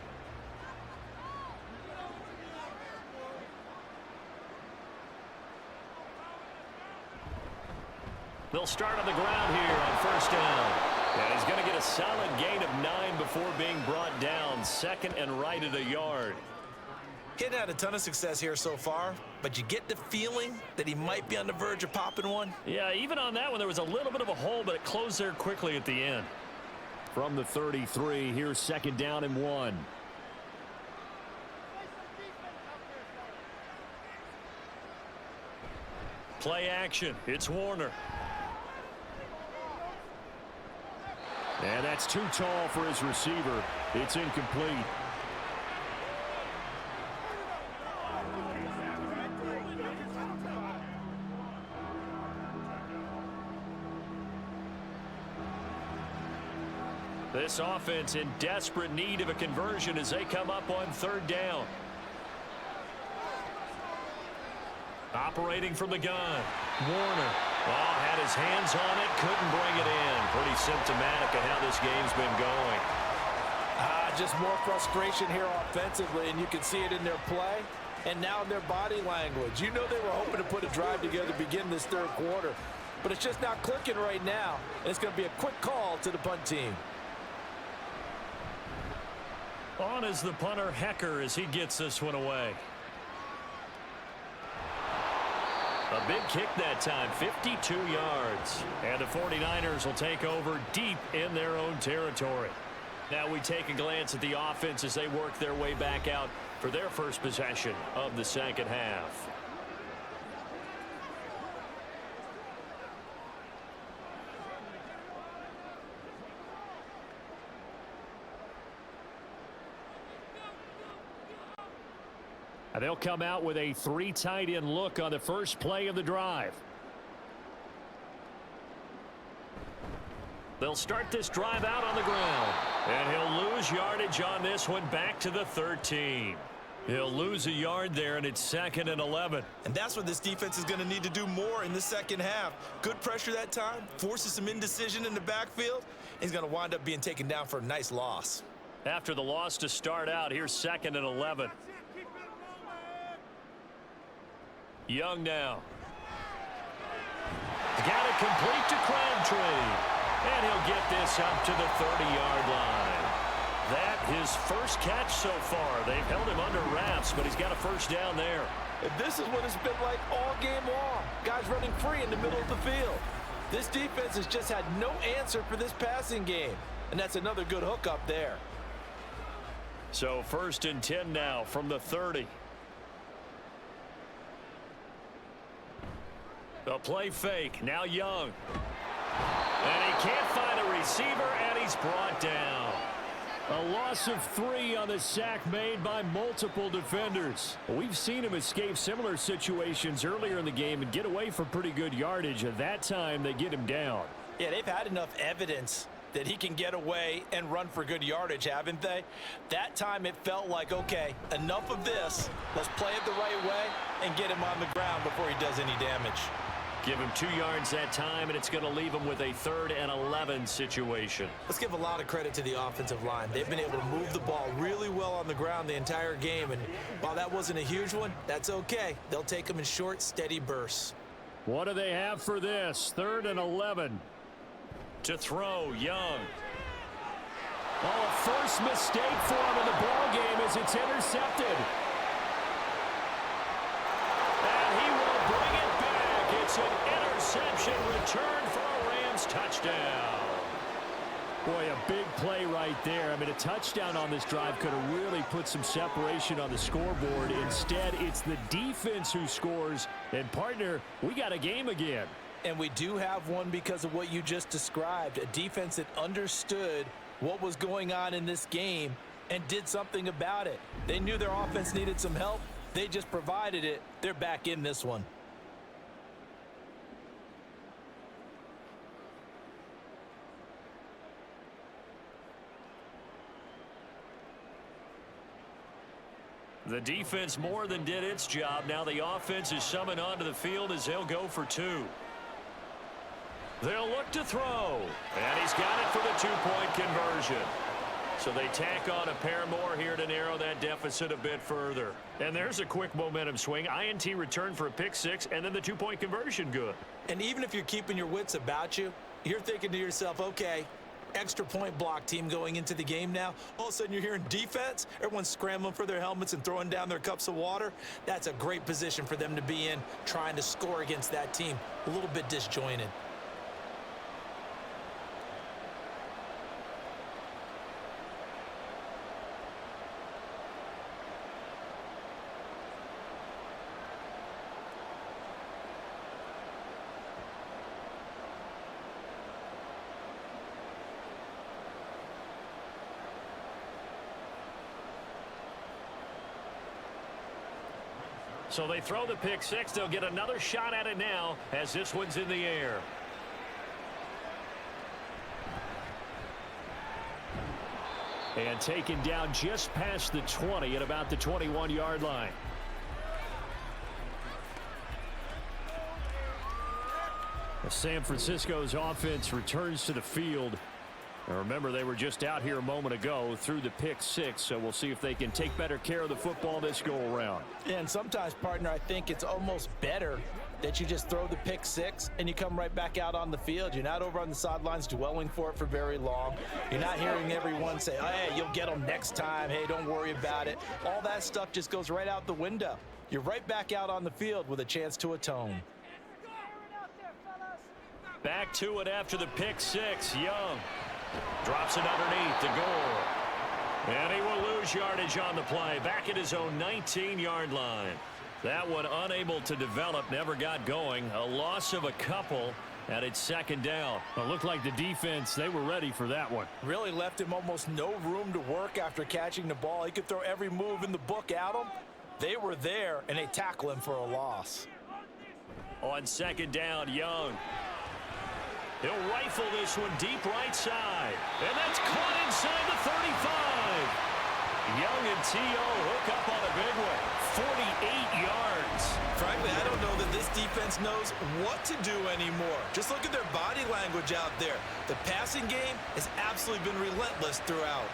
They'll start on the ground here on first down. And he's going to get a solid gain of 9 before being brought down. Second and right at a yard. He hadn't had a ton of success here so far, but you get the feeling that he might be on the verge of popping one. Yeah, even on that one, there was a little bit of a hole, but it closed there quickly at the end. From the 33, here's second down and 1. Play action. It's Warner. And that's too tall for his receiver. It's incomplete. This offense in desperate need of a conversion as they come up on third down. Operating from the gun. Warner. Oh, had his hands on it, couldn't bring it in. Pretty symptomatic of how this game's been going. Just more frustration here offensively, and you can see it in their play and now in their body language. You know they were hoping to put a drive together to begin this third quarter, but it's just not clicking right now. And it's going to be a quick call to the punt team. On is the punter, Hecker, as he gets this one away. A big kick that time, 52 yards. And the 49ers will take over deep in their own territory. Now we take a glance at the offense as they work their way back out for their first possession of the second half. And they'll come out with a 3 tight end look on the first play of the drive. They'll start this drive out on the ground. And he'll lose yardage on this one, back to the 13. He'll lose a yard there, and it's 2nd and 11. And that's what this defense is going to need to do more in the second half. Good pressure that time, forces some indecision in the backfield. He's going to wind up being taken down for a nice loss. After the loss to start out, here's 2nd and 11. Young now. Got it complete to Crabtree. And he'll get this up to the 30-yard line. That his first catch so far. They've held him under wraps, but he's got a first down there. And this is what it's been like all game long. Guys running free in the middle of the field. This defense has just had no answer for this passing game. And that's another good hook up there. So 1st and 10 now from the 30. The play fake. Now Young. And he can't find a receiver, and he's brought down. A loss of 3 on the sack made by multiple defenders. We've seen him escape similar situations earlier in the game and get away for pretty good yardage. At that time, they get him down. Yeah, they've had enough evidence that he can get away and run for good yardage, haven't they? That time it felt like, okay, enough of this. Let's play it the right way and get him on the ground before he does any damage. Give him 2 yards that time, and it's going to leave him with a 3rd and 11 situation. Let's give a lot of credit to the offensive line. They've been able to move the ball really well on the ground the entire game, and while that wasn't a huge one, that's okay. They'll take them in short, steady bursts. What do they have for this? 3rd and 11. To throw, Young. Oh, a first mistake for him in the ball game as it's intercepted. And he will bring it back. It's an interception return for a Rams touchdown. Boy, a big play right there. I mean, a touchdown on this drive could have really put some separation on the scoreboard. Instead, it's the defense who scores. And, partner, we got a game again. And we do have one because of what you just described. A defense that understood what was going on in this game and did something about it. They knew their offense needed some help. They just provided it. They're back in this one. The defense more than did its job. Now the offense is summoned onto the field as they'll go for 2. They'll look to throw. And he's got it for the 2-point conversion. So they tack on a pair more here to narrow that deficit a bit further. And there's a quick momentum swing. INT return for a pick 6, and then the 2-point conversion good. And even if you're keeping your wits about you, you're thinking to yourself, okay, extra point block team going into the game now. All of a sudden you're hearing defense. Everyone's scrambling for their helmets and throwing down their cups of water. That's a great position for them to be in, trying to score against that team. A little bit disjointed. So they throw the pick 6. They'll get another shot at it now as this one's in the air. And taken down just past the 20 at about the 21-yard line. San Francisco's offense returns to the field. And remember, they were just out here a moment ago through the pick 6, so we'll see if they can take better care of the football this go-around. And sometimes, partner, I think it's almost better that you just throw the pick 6 and you come right back out on the field. You're not over on the sidelines dwelling for it for very long. You're not hearing everyone say, oh, hey, you'll get them next time. Hey, don't worry about it. All that stuff just goes right out the window. You're right back out on the field with a chance to atone. Back to it after the pick 6. Young drops it underneath the goal. And he will lose yardage on the play. Back at his own 19-yard line. That one unable to develop, never got going. A loss of a couple, and it's 2nd down. It looked like the defense, they were ready for that one. Really left him almost no room to work after catching the ball. He could throw every move in the book at him. They were there, and they tackle him for a loss. On 2nd down, Young. He'll rifle this one deep right side. And that's caught inside the 35. Young and T.O. hook up on a big one. 48 yards. Frankly, I don't know that this defense knows what to do anymore. Just look at their body language out there. The passing game has absolutely been relentless throughout.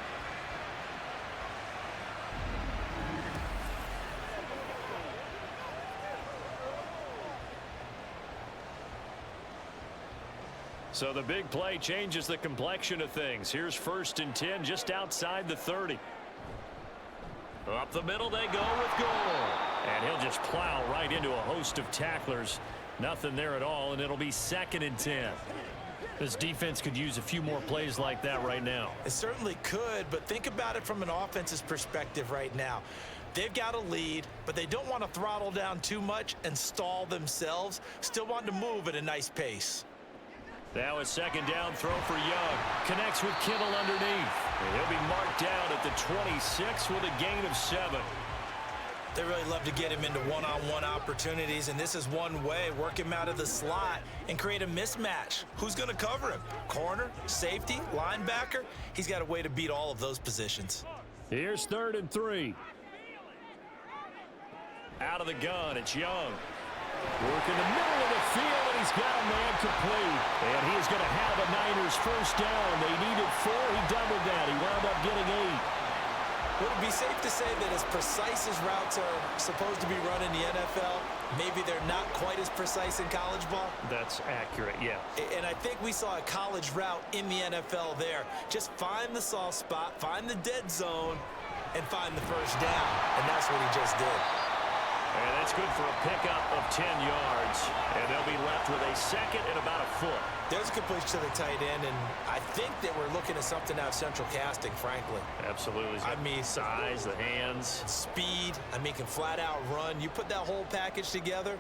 So the big play changes the complexion of things. Here's 1st and 10 just outside the 30. Up the middle they go with Gore. And he'll just plow right into a host of tacklers. Nothing there at all, and it'll be 2nd and 10. This defense could use a few more plays like that right now. It certainly could, but think about it from an offense's perspective right now. They've got a lead, but they don't want to throttle down too much and stall themselves. Still want to move at a nice pace. Now a 2nd down throw for Young. Connects with Kittle underneath. And he'll be marked down at the 26 with a gain of 7. They really love to get him into one-on-one opportunities, and this is one way. Work him out of the slot and create a mismatch. Who's going to cover him? Corner, safety, linebacker? He's got a way to beat all of those positions. Here's 3rd and 3. Out of the gun, it's Young. Work in the middle of the field, and he's got a man complete. And he is going to have a Niners 1st down. They needed 4. He doubled that. He wound up getting 8. Would it be safe to say that as precise as routes are supposed to be run in the NFL, maybe they're not quite as precise in college ball? That's accurate, yeah. And I think we saw a college route in the NFL there. Just find the soft spot, find the dead zone, and find the 1st down. And that's what he just did. And that's good for a pickup of 10 yards. And they'll be left with a 2nd and about a foot. There's a completion to the tight end, and I think that we're looking at something out of central casting, frankly. Absolutely. I mean, size, the hands. Speed, I mean, can flat out run. You put that whole package together,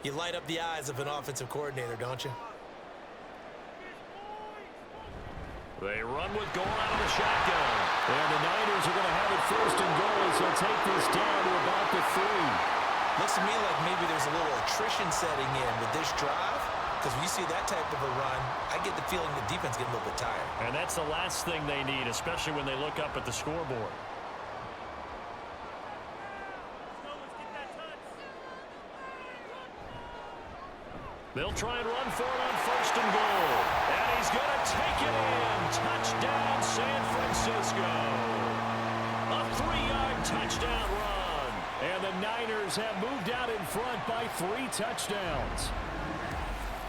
you light up the eyes of an offensive coordinator, don't you? They run with Gore out of the shotgun. And the Niners are going to have it 1st and goal, so take this down to about the 3. Looks to me like maybe there's a little attrition setting in with this drive, because when you see that type of a run, I get the feeling the defense getting a little bit tired. And that's the last thing they need, especially when they look up at the scoreboard. They'll try and run for it on 1st and goal. And he's going to take it in. Touchdown, San Francisco. A 3-yard touchdown run. And the Niners have moved out in front by 3 touchdowns.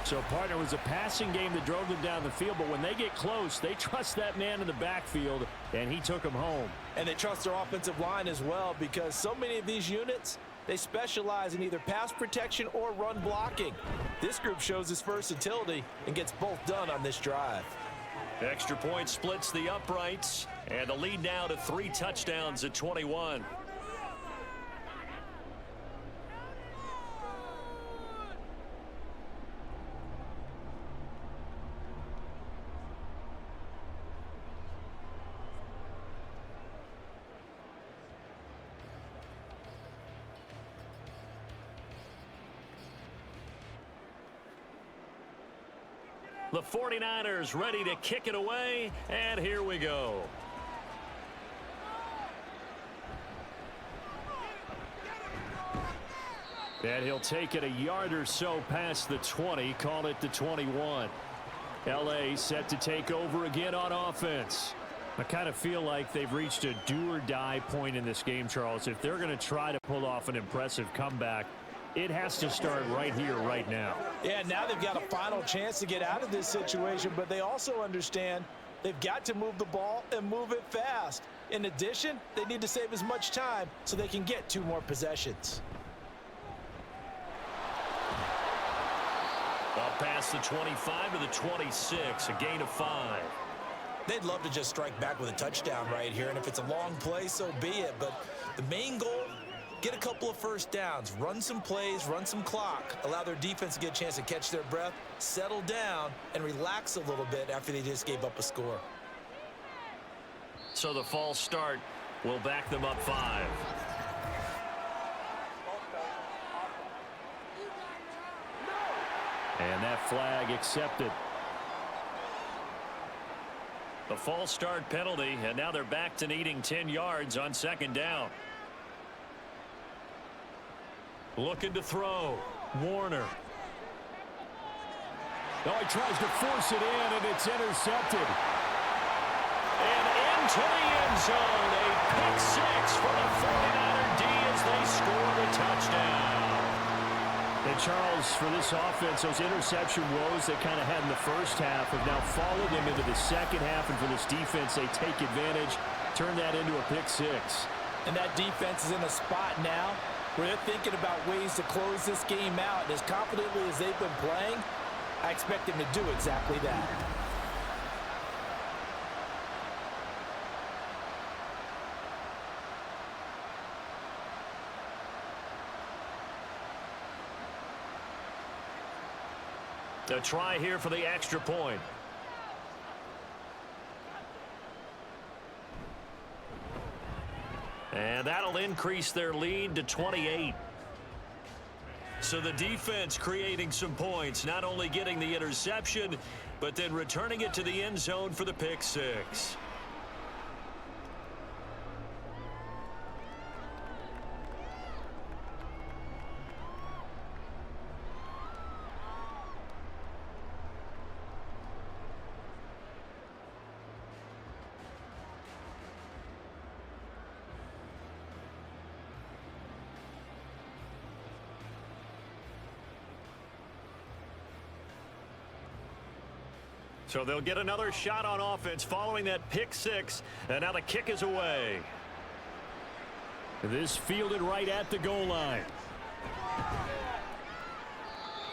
So, partner, was a passing game that drove them down the field, but when they get close, they trust that man in the backfield, and he took them home. And they trust their offensive line as well, because so many of these units, they specialize in either pass protection or run blocking. This group shows its versatility and gets both done on this drive. Extra point splits the uprights, and the lead now to 3 touchdowns at 21. The 49ers ready to kick it away, and here we go. And he'll take it a yard or so past the 20, call it the 21. L.A. set to take over again on offense. I kind of feel like they've reached a do-or-die point in this game, Charles. If they're going to try to pull off an impressive comeback, it has to start right here, right now. Yeah, now they've got a final chance to get out of this situation, but they also understand they've got to move the ball and move it fast. In addition, they need to save as much time so they can get 2 more possessions. Up past the 25 to the 26, a gain of 5. They'd love to just strike back with a touchdown right here, and if it's a long play, so be it. But the main goal, get a couple of 1st downs, run some plays, run some clock, allow their defense to get a chance to catch their breath, settle down, and relax a little bit after they just gave up a score. So the false start will back them up 5. And that flag accepted. The false start penalty, and now they're back to needing 10 yards on second down. Looking to throw. Warner. Oh, he tries to force it in, and it's intercepted. And into the end zone. A pick six for the 49er D as they score the touchdown. And Charles, for this offense, those interception woes they kind of had in the first half have now followed them into the second half. And for this defense, they take advantage, turn that into a pick six. And that defense is in a spot now where they're thinking about ways to close this game out. And as confidently as they've been playing, I expect them to do exactly that. A try here for the extra point. And that'll increase their lead to 28. So the defense creating some points, not only getting the interception, but then returning it to the end zone for the pick six. So they'll get another shot on offense following that pick six, and now the kick is away. This fielded right at the goal line.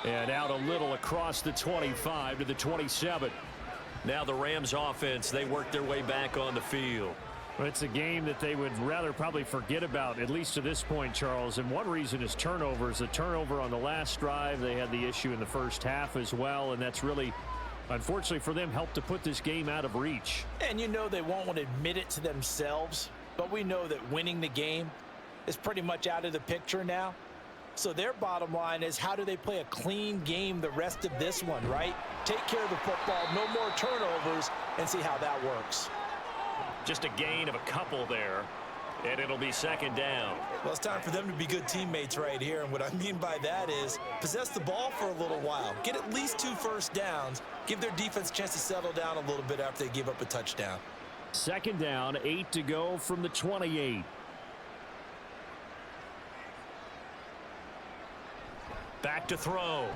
And out a little across the 25 to the 27. Now the Rams offense, they work their way back on the field. Well, it's a game that they would rather probably forget about, at least to this point, Charles. And one reason is turnovers. The turnover on the last drive, they had the issue in the first half as well, and that's really, unfortunately for them, helped to put this game out of reach. And you know they won't want to admit it to themselves, but we know that winning the game is pretty much out of the picture now. So their bottom line is, how do they play a clean game the rest of this one, right? Take care of the football, no more turnovers, and see how that works. Just a gain of a couple there, and it'll be second down. Well, it's time for them to be good teammates right here, and what I mean by that is possess the ball for a little while, get at least 2 first downs, give their defense a chance to settle down a little bit after they give up a touchdown. Second down, 8 to go from the 28. Back to throw.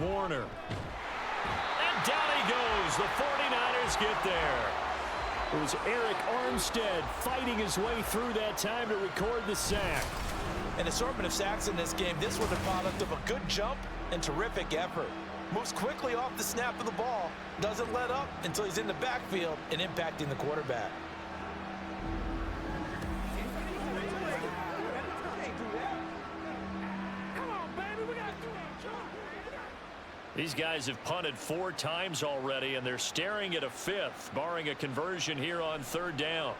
Warner. And down he goes. The 49ers get there. It was Eric Armstead fighting his way through that time to record the sack. An assortment of sacks in this game. This was a product of a good jump and terrific effort. Moves quickly off the snap of the ball. Doesn't let up until he's in the backfield and impacting the quarterback. These guys have punted 4 times already, and they're staring at a 5th, barring a conversion here on third down.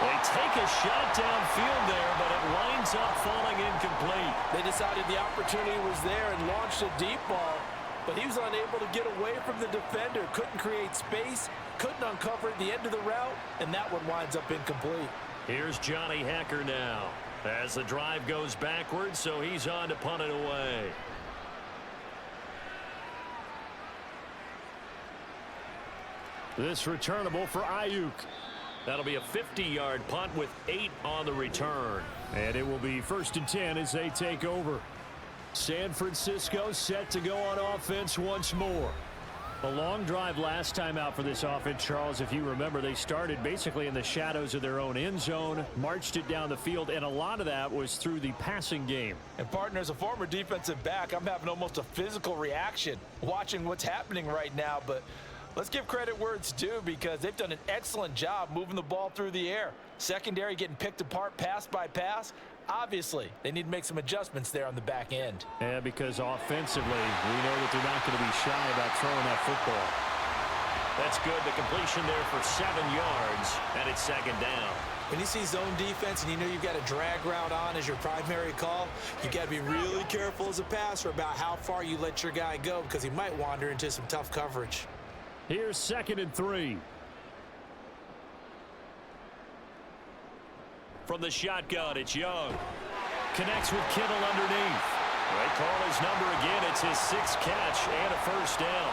They take a shot downfield there, but it winds up falling incomplete. They decided the opportunity was there and launched a deep ball, but he was unable to get away from the defender. Couldn't create space, couldn't uncover the end of the route, and that one winds up incomplete. Here's Johnny Hacker now, as the drive goes backwards, so he's on to punt it away. This returnable for Ayuk. That'll be a 50-yard punt with 8 on the return. And it will be 1st and 10 as they take over. San Francisco set to go on offense once more. A long drive last time out for this offense, Charles. If you remember, they started basically in the shadows of their own end zone, marched it down the field, and a lot of that was through the passing game. And partner, as a former defensive back, I'm having almost a physical reaction watching what's happening right now. But let's give credit where it's due, because they've done an excellent job moving the ball through the air. Secondary getting picked apart pass by pass. Obviously, they need to make some adjustments there on the back end. Yeah, because offensively, we know that they're not going to be shy about throwing that football. That's good. The completion there for 7 yards, and it's second down. When you see zone defense and you know you've got a drag route on as your primary call, you got to be really careful as a passer about how far you let your guy go because he might wander into some tough coverage. Here's 2nd and 3. From the shotgun, it's Young. Connects with Kittle underneath. They call his number again. It's his 6th catch and a first down.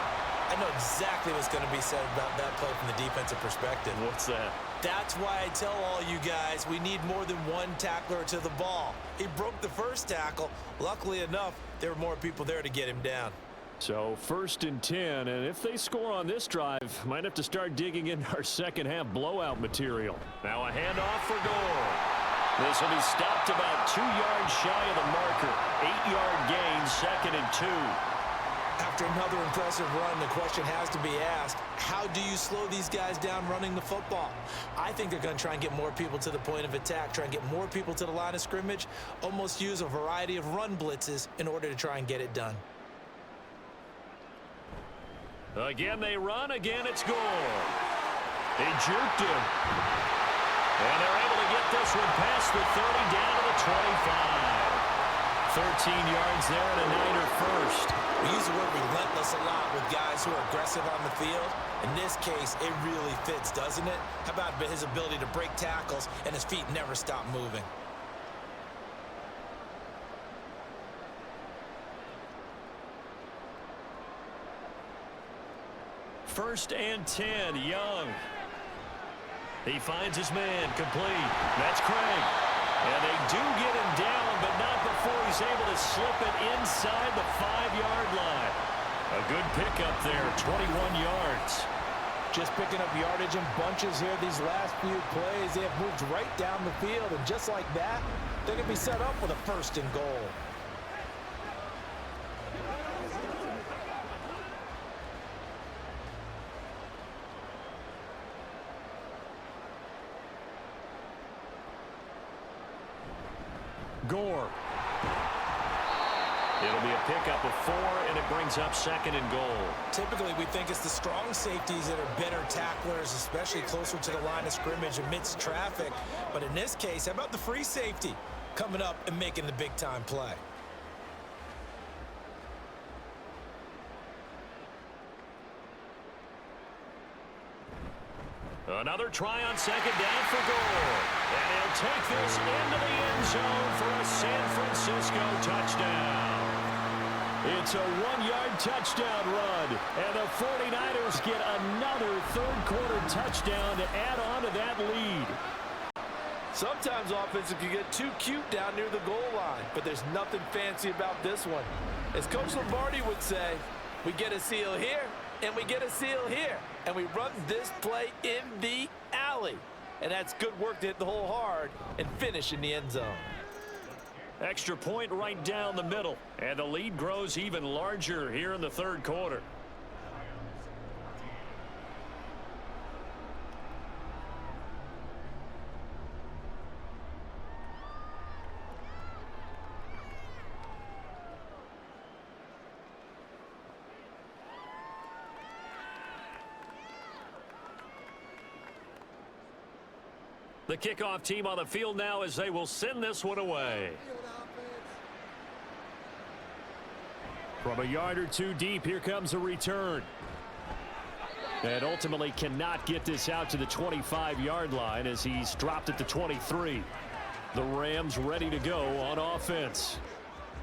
I know exactly what's going to be said about that play from the defensive perspective. What's that? That's why I tell all you guys we need more than one tackler to the ball. He broke the first tackle. Luckily enough, there were more people there to get him down. So 1st and 10, and if they score on this drive, might have to start digging in our second half blowout material. Now a handoff for Gore. This will be stopped about 2 yards shy of the marker. 8-yard gain, 2nd and 2. After another impressive run, the question has to be asked, how do you slow these guys down running the football? I think they're going to try and get more people to the point of attack, try and get more people to the line of scrimmage, almost use a variety of run blitzes in order to try and get it done. Again they run, again it's Gore. He juked him. And they're able to get this one past the 30 down to the 25. 13 yards there and a Niner first. We use the word relentless a lot with guys who are aggressive on the field. In this case, it really fits, doesn't it? How about his ability to break tackles and his feet never stop moving? First and 10, Young. He finds his man, complete. That's Craig. And they do get him down, but not before he's able to slip it inside the 5-yard line. A good pickup there, 21 yards. Just picking up yardage in bunches here these last few plays. They have moved right down the field, and just like that, they're going to be set up with a 1st and goal. Gore. It'll be a pickup of 4, and it brings up 2nd and goal. Typically, we think it's the strong safeties that are better tacklers, especially closer to the line of scrimmage amidst traffic. But in this case, how about the free safety coming up and making the big-time play? Another try on 2nd down for Gore. And he'll take this into the end zone for a San Francisco touchdown. It's a 1-yard touchdown run. And the 49ers get another third-quarter touchdown to add on to that lead. Sometimes offenses can get too cute down near the goal line, but there's nothing fancy about this one. As Coach Lombardi would say, we get a seal here, and we get a seal here, and we run this play in the alley. And that's good work to hit the hole hard and finish in the end zone. Extra point right down the middle, and the lead grows even larger here in the third quarter. The kickoff team on the field now as they will send this one away. From a yard or two deep, here comes a return. And ultimately cannot get this out to the 25-yard line as he's dropped at the 23. The Rams ready to go on offense.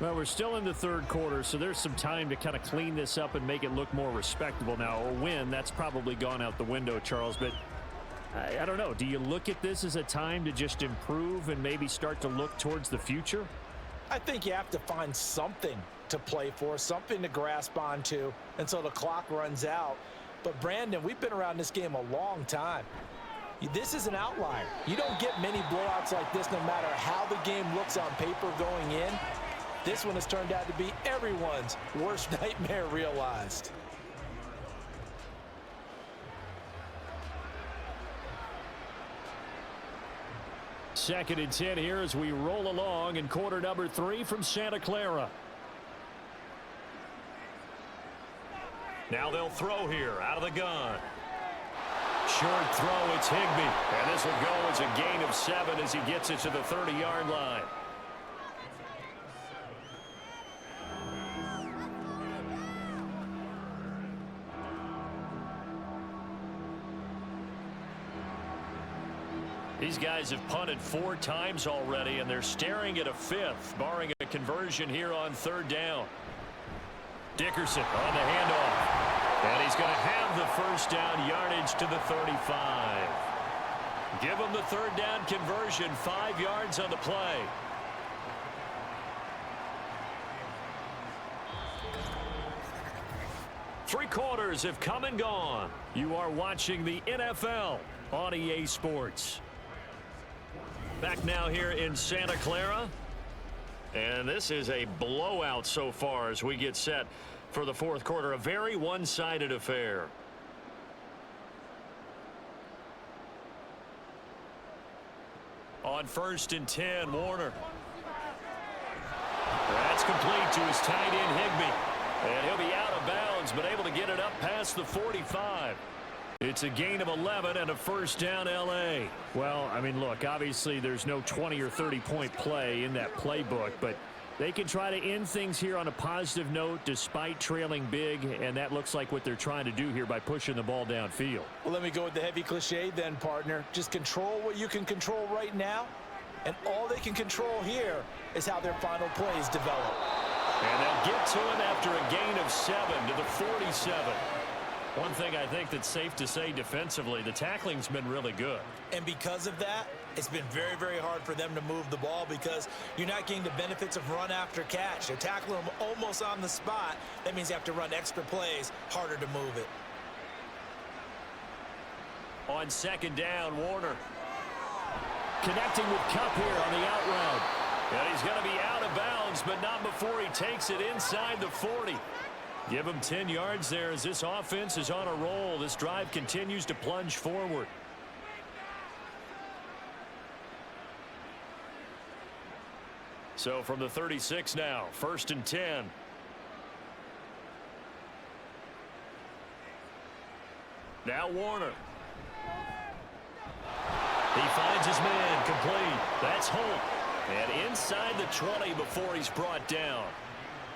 Well, we're still in the third quarter, so there's some time to kind of clean this up and make it look more respectable now. A win, that's probably gone out the window, Charles, but I don't know. Do you look at this as a time to just improve and maybe start to look towards the future? I think you have to find something to play for, something to grasp onto until the clock runs out. But, Brandon, we've been around this game a long time. This is an outlier. You don't get many blowouts like this no matter how the game looks on paper going in. This one has turned out to be everyone's worst nightmare realized. Second and 10 here as we roll along in quarter number 3 from Santa Clara. Now they'll throw here out of the gun. Short throw, it's Higbee. And this will go as a gain of 7 as he gets it to the 30-yard line. These guys have punted 4 times already, and they're staring at a 5th, barring a conversion here on 3rd down. Dickerson on the handoff. And he's going to have the first down, yardage to the 35. Give him the 3rd down conversion, 5 yards on the play. Three quarters have come and gone. You are watching the NFL on EA Sports. Back now here in Santa Clara. And this is a blowout so far as we get set for the 4th quarter. A very one-sided affair. On 1st and 10, Warner. That's complete to his tight end, Higbee. And he'll be out of bounds, but able to get it up past the 45. It's a gain of 11 and a first down, L.A. Well, I mean, look, obviously there's no 20 or 30-point play in that playbook, but they can try to end things here on a positive note despite trailing big, and that looks like what they're trying to do here by pushing the ball downfield. Well, let me go with the heavy cliche then, partner. Just control what you can control right now, and all they can control here is how their final plays develop. And they'll get to him after a gain of 7 to the 47. One thing I think that's safe to say defensively, the tackling's been really good. And because of that, it's been very, very hard for them to move the ball because you're not getting the benefits of run after catch. They're tackling them almost on the spot. That means you have to run extra plays, harder to move it. On 2nd down, Warner. Connecting with Kupp here on the out route. And he's going to be out of bounds, but not before he takes it inside the 40. Give him 10 yards there as this offense is on a roll. This drive continues to plunge forward. So from the 36 now, 1st and 10. Now Warner. He finds his man complete. That's Holt. And inside the 20 before he's brought down.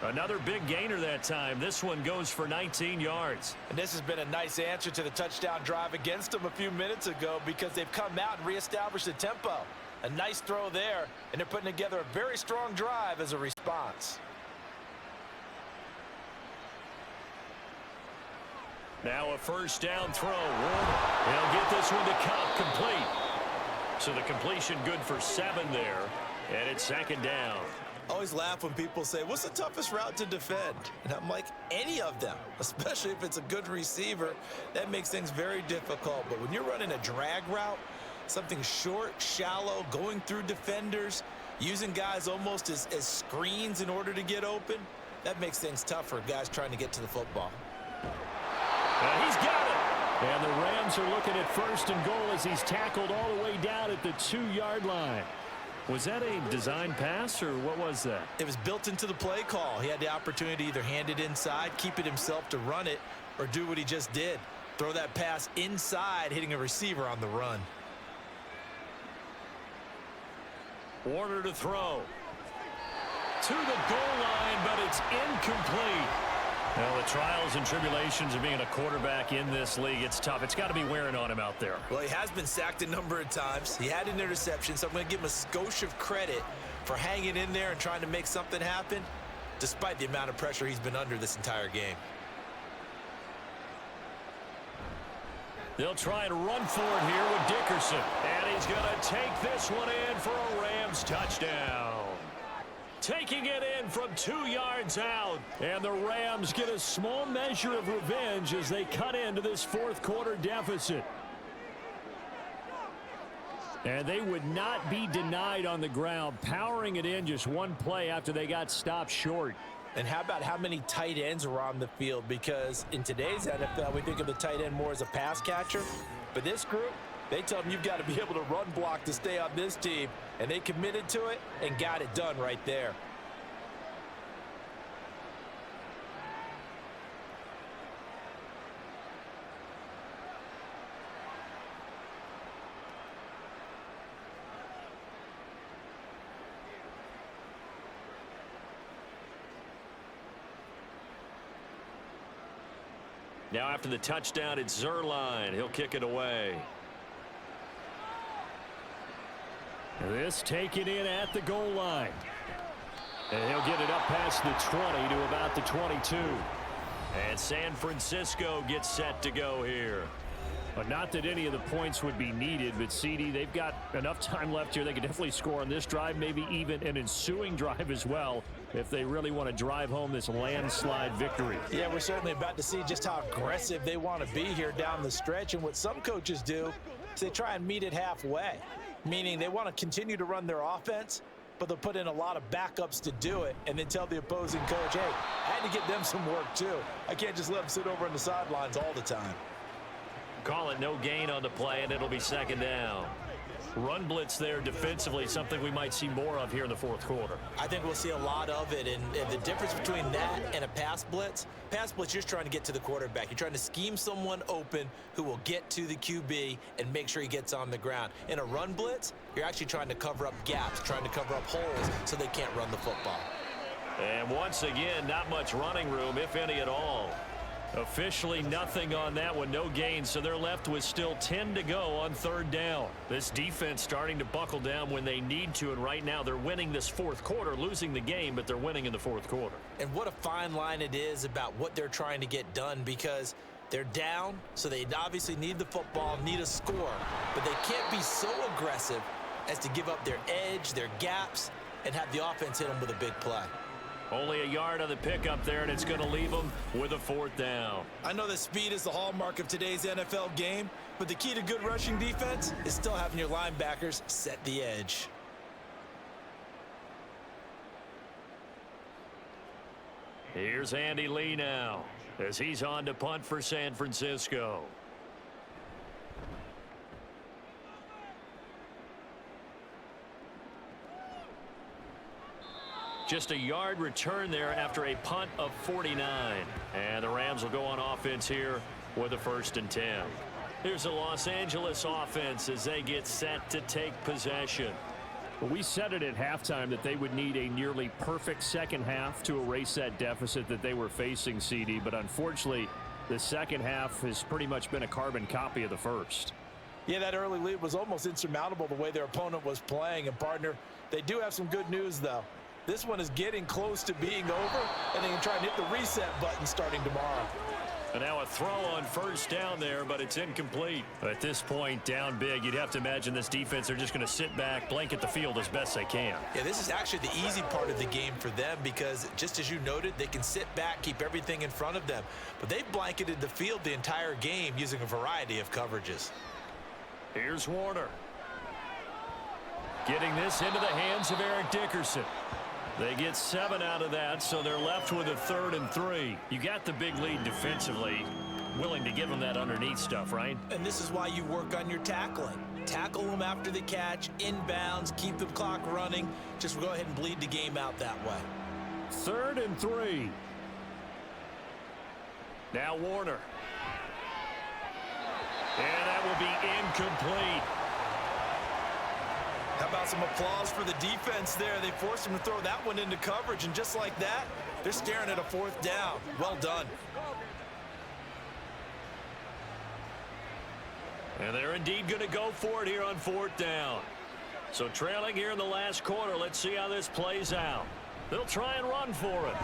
Another big gainer that time. This one goes for 19 yards. And this has been a nice answer to the touchdown drive against them a few minutes ago because they've come out and reestablished the tempo. A nice throw there, and they're putting together a very strong drive as a response. Now a first down throw. Warner. He'll get this one to Kupp, complete. So the completion good for 7 there, and it's 2nd down. I always laugh when people say, what's the toughest route to defend? And I'm like, any of them, especially if it's a good receiver. That makes things very difficult. But when you're running a drag route, something short, shallow, going through defenders, using guys almost as screens in order to get open, that makes things tough for guys trying to get to the football. And he's got it. And the Rams are looking at 1st and goal as he's tackled all the way down at the 2-yard line. Was that a design pass, or what was that? It was built into the play call. He had the opportunity to either hand it inside, keep it himself to run it, or do what he just did. Throw that pass inside, hitting a receiver on the run. Warner to throw. To the goal line, but it's incomplete. Well, the trials and tribulations of being a quarterback in this league, it's tough. It's got to be wearing on him out there. Well, he has been sacked a number of times. He had an interception, so I'm going to give him a skosh of credit for hanging in there and trying to make something happen, despite the amount of pressure he's been under this entire game. They'll try and run for it here with Dickerson. And he's going to take this one in for a Rams touchdown. Taking it in from 2 yards out. And the Rams get a small measure of revenge as they cut into this 4th quarter deficit. And they would not be denied on the ground, powering it in just one play after they got stopped short. And how about how many tight ends were on the field? Because in today's NFL, we think of the tight end more as a pass catcher. But this group, they tell them you've got to be able to run block to stay on this team. And they committed to it and got it done right there. Now after the touchdown, it's Zerline. He'll kick it away. This taken in at the goal line. And he'll get it up past the 20 to about the 22. And San Francisco gets set to go here. But not that any of the points would be needed, but CD, they've got enough time left here. They could definitely score on this drive, maybe even an ensuing drive as well, if they really want to drive home this landslide victory. Yeah, we're certainly about to see just how aggressive they want to be here down the stretch. And what some coaches do is they try and meet it halfway, meaning they want to continue to run their offense, but they'll put in a lot of backups to do it and then tell the opposing coach, hey, I had to get them some work too. I can't just let them sit over on the sidelines all the time. Call it no gain on the play, and it'll be second down. Run blitz there defensively, something we might see more of here in the fourth quarter. I think we'll see a lot of it, and the difference between that and a pass blitz, you're just trying to get to the quarterback. You're trying to scheme someone open who will get to the QB and make sure he gets on the ground. In a run blitz, you're actually trying to cover up gaps, trying to cover up holes so they can't run the football. And once again, not much running room, if any at all. Officially nothing on that one, no gain, so they're left with still 10 to go on third down. This defense starting to buckle down when they need to, and right now they're winning this fourth quarter, losing the game, but they're winning in the fourth quarter. And what a fine line it is about what they're trying to get done, because they're down, so they obviously need the football, need a score, but they can't be so aggressive as to give up their edge, their gaps, and have the offense hit them with a big play. Only a yard on the pickup there, and it's going to leave them with a fourth down. I know that speed is the hallmark of today's NFL game, but the key to good rushing defense is still having your linebackers set the edge. Here's Andy Lee now as he's on to punt for San Francisco. Just a yard return there after a punt of 49. And the Rams will go on offense here with a 1st and 10. Here's the Los Angeles offense as they get set to take possession. Well, we said it at halftime that they would need a nearly perfect second half to erase that deficit that they were facing, CD. But unfortunately, the second half has pretty much been a carbon copy of the first. Yeah, that early lead was almost insurmountable the way their opponent was playing. And, partner, they do have some good news, though. This one is getting close to being over, and they can try and hit the reset button starting tomorrow. And now a throw on 1st down there, but it's incomplete. At this point, down big, you'd have to imagine this defense, they're just going to sit back, blanket the field as best they can. Yeah, this is actually the easy part of the game for them because, just as you noted, they can sit back, keep everything in front of them. But they've blanketed the field the entire game using a variety of coverages. Here's Warner. Getting this into the hands of Eric Dickerson. They get 7 out of that, so they're left with a 3rd and 3. You got the big lead defensively. Willing to give them that underneath stuff, right? And this is why you work on your tackling. Tackle them after the catch, inbounds, keep the clock running. Just go ahead and bleed the game out that way. 3rd and 3. Now Warner. And that will be incomplete. How about some applause for the defense there? They forced him to throw that one into coverage, and just like that, they're staring at a 4th down. Well done. And they're indeed going to go for it here on 4th down. So trailing here in the last quarter, let's see how this plays out. They'll try and run for it.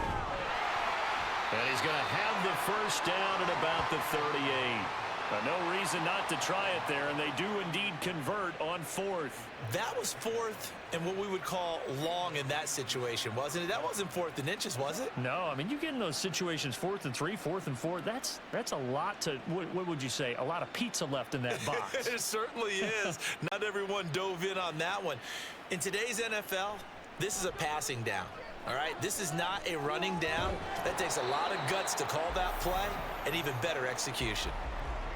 And he's going to have the 1st down at about the 38. But no reason not to try it there, and they do indeed convert on 4th. That was 4th and what we would call long in that situation, wasn't it? That wasn't 4th and inches, was it? No, I mean, you get in those situations 4th and 3, 4th and 4. That's a lot to, what would you say, a lot of pizza left in that box. It certainly is. Not everyone dove in on that one. In today's NFL, this is a passing down. All right, this is not a running down. That takes a lot of guts to call that play and even better execution.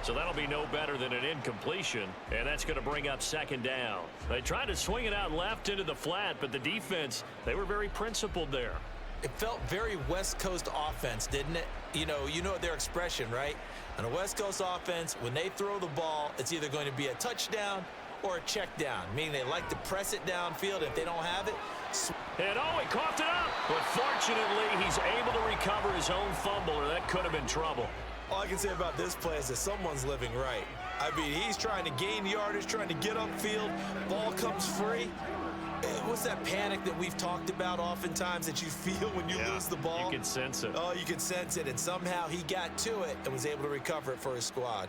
So that'll be no better than an incompletion, and that's going to bring up 2nd down. They tried to swing it out left into the flat, but the defense, they were very principled there. It felt very West Coast offense, didn't it? You know their expression, right? On a West Coast offense, when they throw the ball, it's either going to be a touchdown or a check down, meaning they like to press it downfield. If they don't have it, and he coughed it up. But fortunately, he's able to recover his own fumble, or that could have been trouble. All I can say about this play is that someone's living right. I mean, he's trying to gain yardage, trying to get upfield. Ball comes free. What's that panic that we've talked about oftentimes that you feel when you lose the ball? You can sense it. Oh, you can sense it, and somehow he got to it and was able to recover it for his squad.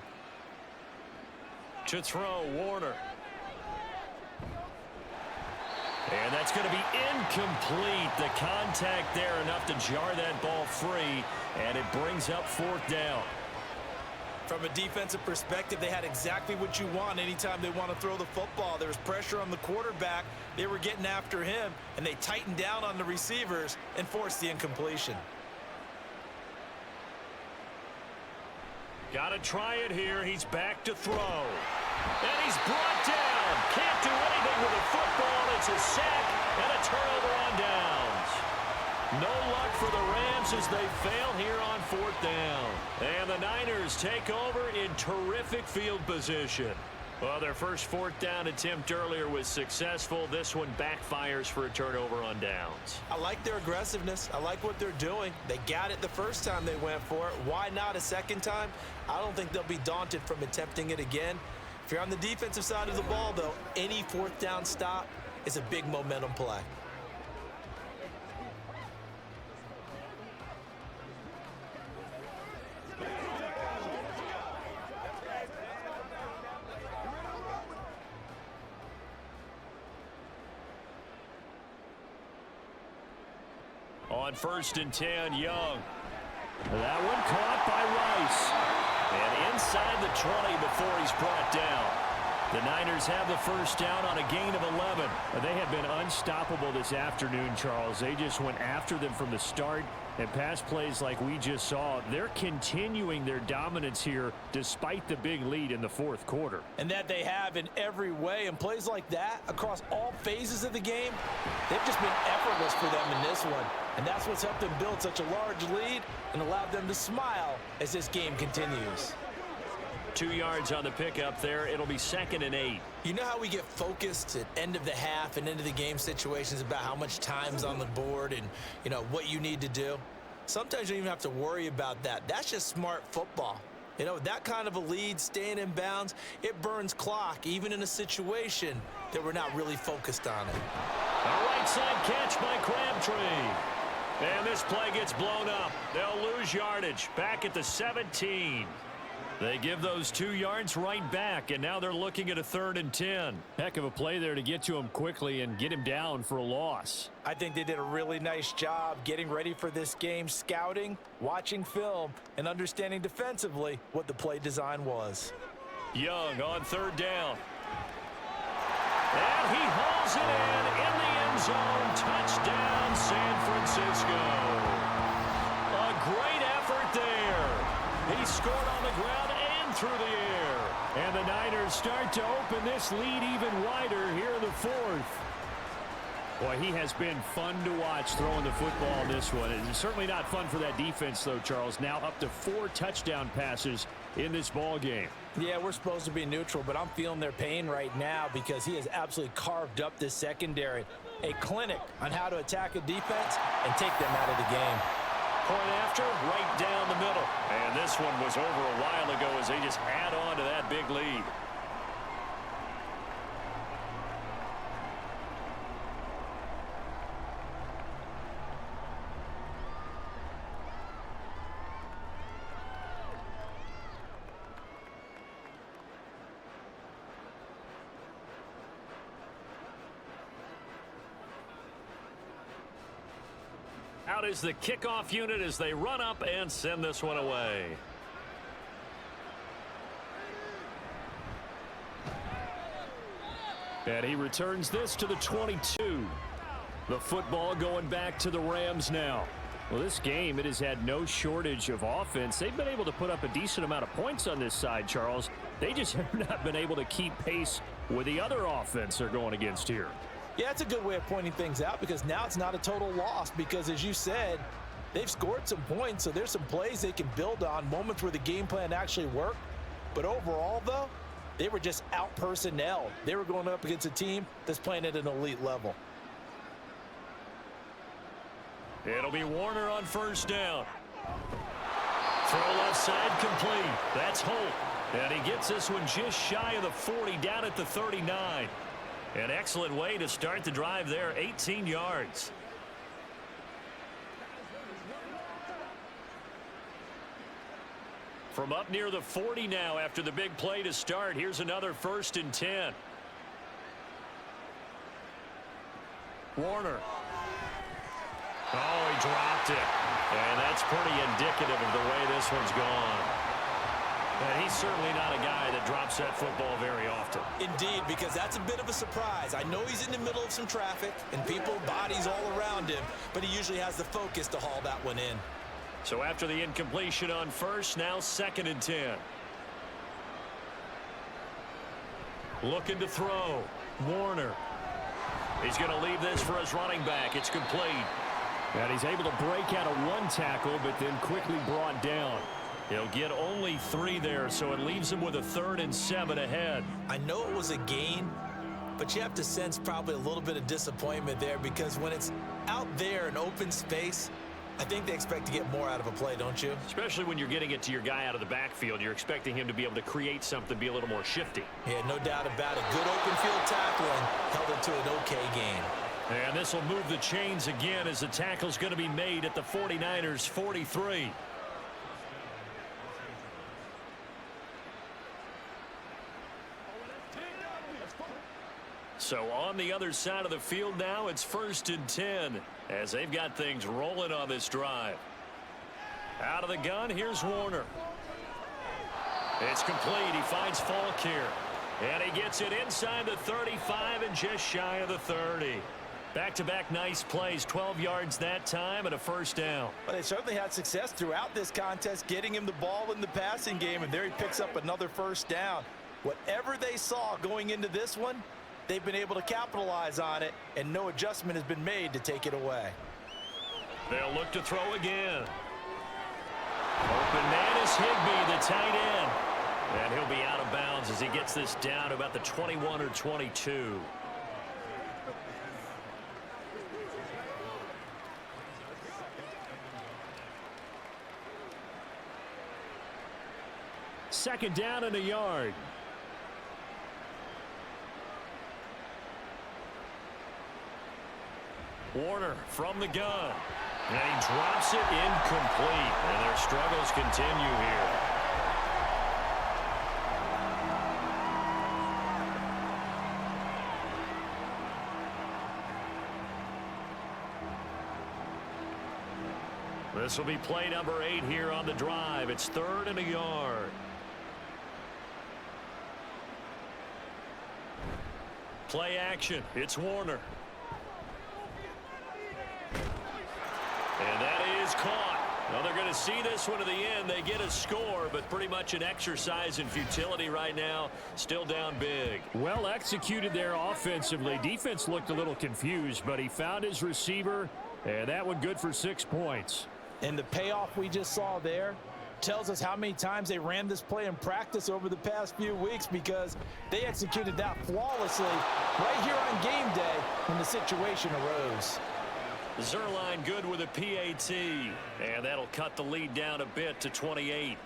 To throw, Warner. And that's going to be incomplete. The contact there enough to jar that ball free, and it brings up 4th down. From a defensive perspective, they had exactly what you want anytime they want to throw the football. There was pressure on the quarterback. They were getting after him, and they tightened down on the receivers and forced the incompletion. Got to try it here. He's back to throw. And he's brought down. Can't do anything with the football. It's a sack and a turnover on downs. No luck for the Rams as they fail here on 4th down. And the Niners take over in terrific field position. Well, their first 4th down attempt earlier was successful. This one backfires for a turnover on downs. I like their aggressiveness. I like what they're doing. They got it the first time they went for it. Why not a second time? I don't think they'll be daunted from attempting it again. If you're on the defensive side of the ball, though, any 4th down stop is a big momentum play. On 1st and 10, Young. That one caught by Rice. And inside the 20 before he's brought down. The Niners have the first down on a gain of 11. They have been unstoppable this afternoon, Charles. They just went after them from the start. And pass plays like we just saw, they're continuing their dominance here despite the big lead in the 4th quarter. And that they have in every way. And plays like that across all phases of the game, they've just been effortless for them in this one. And that's what's helped them build such a large lead and allowed them to smile as this game continues. 2 yards on the pickup there. It'll be 2nd and 8. You know how we get focused at end of the half and into the game situations about how much time's on the board and, you know, what you need to do? Sometimes you don't even have to worry about that. That's just smart football. You know, that kind of a lead, staying in bounds, it burns clock, even in a situation that we're not really focused on it. A right side catch by Crabtree. And this play gets blown up. They'll lose yardage. Back at the 17. They give those 2 yards right back, and now they're looking at a 3rd and 10. Heck of a play there to get to him quickly and get him down for a loss. I think they did a really nice job getting ready for this game, scouting, watching film, and understanding defensively what the play design was. Young on 3rd down. And he hauls it in the end zone. Touchdown, San Francisco. A great effort there. He scored on the ground and through the air. And the Niners start to open this lead even wider here in the 4th. Boy, he has been fun to watch throwing the football in this one. It's certainly not fun for that defense, though, Charles. Now up to 4 touchdown passes in this ball game. Yeah, we're supposed to be neutral, but I'm feeling their pain right now because he has absolutely carved up this secondary. A clinic on how to attack a defense and take them out of the game. Point after, right down the middle. And this one was over a while ago as they just add on to that big lead. Out is the kickoff unit as they run up and send this one away. And he returns this to the 22. The football going back to the Rams now. Well, this game, it has had no shortage of offense. They've been able to put up a decent amount of points on this side, Charles. They just have not been able to keep pace with the other offense they're going against here. Yeah, that's a good way of pointing things out because now it's not a total loss because, as you said, they've scored some points, so there's some plays they can build on, moments where the game plan actually worked. But overall, though, they were just out-personnelled. They were going up against a team that's playing at an elite level. It'll be Warner on 1st down. Throw left side complete. That's Holt. And he gets this one just shy of the 40, down at the 39. An excellent way to start the drive there, 18 yards. From up near the 40 now after the big play to start. Here's another 1st and 10. Warner. Oh, he dropped it. And that's pretty indicative of the way this one's gone. And he's certainly not a guy that drops that football very often. Indeed, because that's a bit of a surprise. I know he's in the middle of some traffic and people, bodies all around him, but he usually has the focus to haul that one in. So after the incompletion on 1st, now 2nd and 10. Looking to throw. Warner. He's going to leave this for his running back. It's complete. And he's able to break out of one tackle, but then quickly brought down. He'll get only 3 there, so it leaves him with a 3rd and 7 ahead. I know it was a gain, but you have to sense probably a little bit of disappointment there because when it's out there in open space, I think they expect to get more out of a play, don't you? Especially when you're getting it to your guy out of the backfield. You're expecting him to be able to create something, be a little more shifty. Yeah, no doubt about it. Good open field tackle and held it to an okay gain. And this will move the chains again as the tackle's going to be made at the 49ers 43. So on the other side of the field now, it's 1st and 10 as they've got things rolling on this drive. Out of the gun, here's Warner. It's complete. He finds Falk here. And he gets it inside the 35 and just shy of the 30. Back-to-back nice plays, 12 yards that time and a 1st down. But they certainly had success throughout this contest, getting him the ball in the passing game, and there he picks up another 1st down. Whatever they saw going into this one, they've been able to capitalize on it, and no adjustment has been made to take it away. They'll look to throw again. Open man is Higbee, the tight end. And he'll be out of bounds as he gets this down to about the 21 or 22. Second down and a yard. Warner from the gun. And he drops it incomplete. And their struggles continue here. This will be play number 8 here on the drive. It's 3rd and a yard. Play action. It's Warner. And that is caught. Well, they're going to see this one to the end. They get a score, but pretty much an exercise in futility right now. Still down big. Well executed there offensively. Defense looked a little confused, but he found his receiver, and that one good for 6 points. And the payoff we just saw there tells us how many times they ran this play in practice over the past few weeks, because they executed that flawlessly right here on game day when the situation arose. Zerline good with a PAT, and that'll cut the lead down a bit to 28.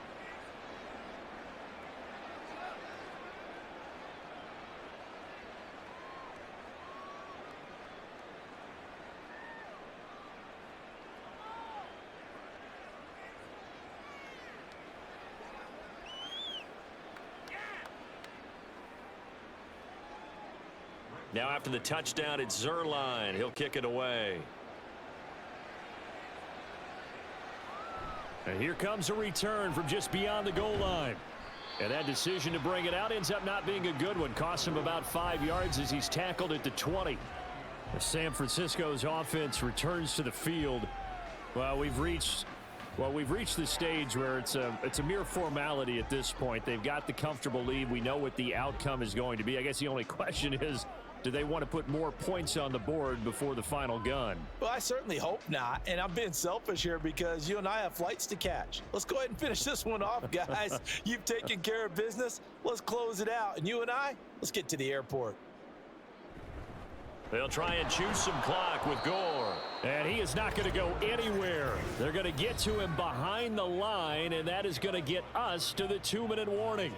Now after the touchdown, it's Zerline. He'll kick it away. And here comes a return from just beyond the goal line. And that decision to bring it out ends up not being a good one. Costs him about 5 yards as he's tackled at the 20. As San Francisco's offense returns to the field, well, we've reached the stage where it's a mere formality at this point. They've got the comfortable lead. We know what the outcome is going to be. I guess the only question is, do they want to put more points on the board before the final gun? Well, I certainly hope not, and I'm being selfish here because you and I have flights to catch. Let's go ahead and finish this one off, guys. You've taken care of business. Let's close it out, and you and I, let's get to the airport. They'll try and choose some clock with Gore. And he is not going to go anywhere. They're going to get to him behind the line, and that is going to get us to the 2-minute warning.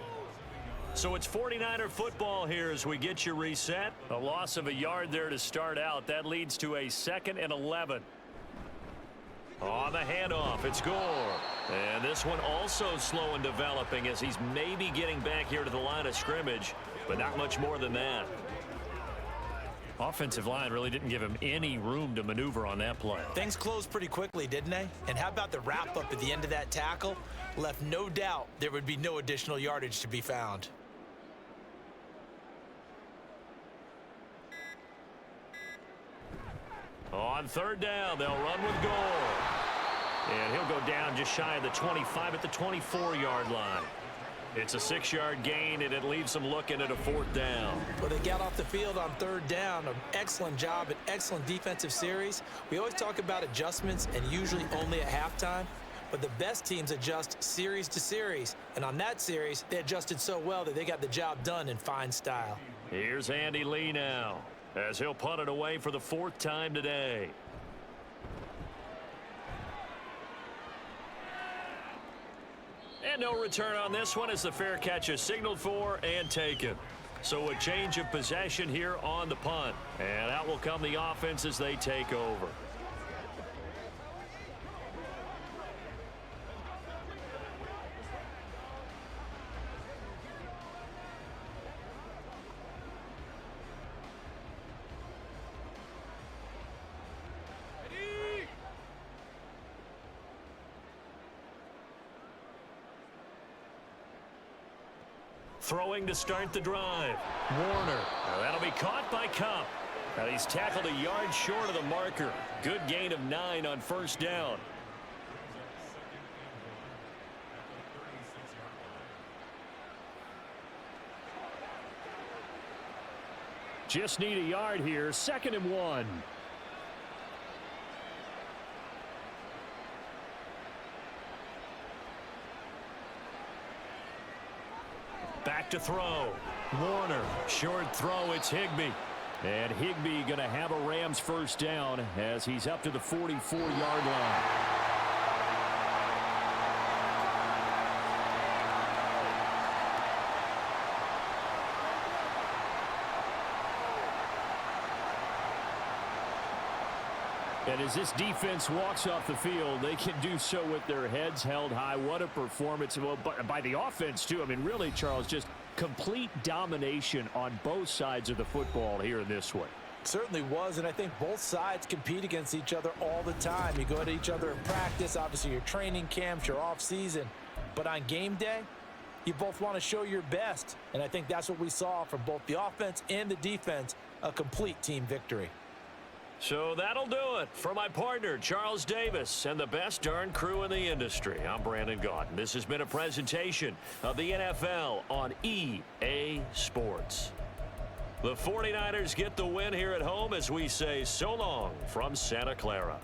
So it's 49er football here as we get you reset. A loss of a yard there to start out. That leads to a 2nd and 11. On the handoff, it's Gore. And this one also slow in developing as he's maybe getting back here to the line of scrimmage, but not much more than that. Offensive line really didn't give him any room to maneuver on that play. Things closed pretty quickly, didn't they? And how about the wrap-up at the end of that tackle? Left no doubt there would be no additional yardage to be found. On 3rd down, they'll run with Gore. And he'll go down just shy of the 25 at the 24-yard line. It's a 6-yard gain, and it leaves them looking at a 4th down. Well, they got off the field on 3rd down. An excellent job, an excellent defensive series. We always talk about adjustments, and usually only at halftime. But the best teams adjust series to series. And on that series, they adjusted so well that they got the job done in fine style. Here's Andy Lee now, as he'll punt it away for the 4th time today. And no return on this one as the fair catch is signaled for and taken. So a change of possession here on the punt. And out will come the offense as they take over. Throwing to start the drive. Warner. Now that'll be caught by Cup. Now he's tackled a yard short of the marker. Good gain of 9 on 1st down. Just need a yard here. 2nd and 1. Back to throw. Warner. Short throw. It's Higbee. And Higbee going to have a Rams 1st down as he's up to the 44-yard line. And as this defense walks off the field, they can do so with their heads held high. What a performance by the offense, too. I mean, really, Charles, just complete domination on both sides of the football here in this one. Certainly was, and I think both sides compete against each other all the time. You go at each other in practice, obviously your training camps, your off-season. But on game day, you both want to show your best. And I think that's what we saw from both the offense and the defense, a complete team victory. So that'll do it for my partner, Charles Davis, and the best darn crew in the industry. I'm Brandon Gaudin. This has been a presentation of the NFL on EA Sports. The 49ers get the win here at home as we say so long from Santa Clara.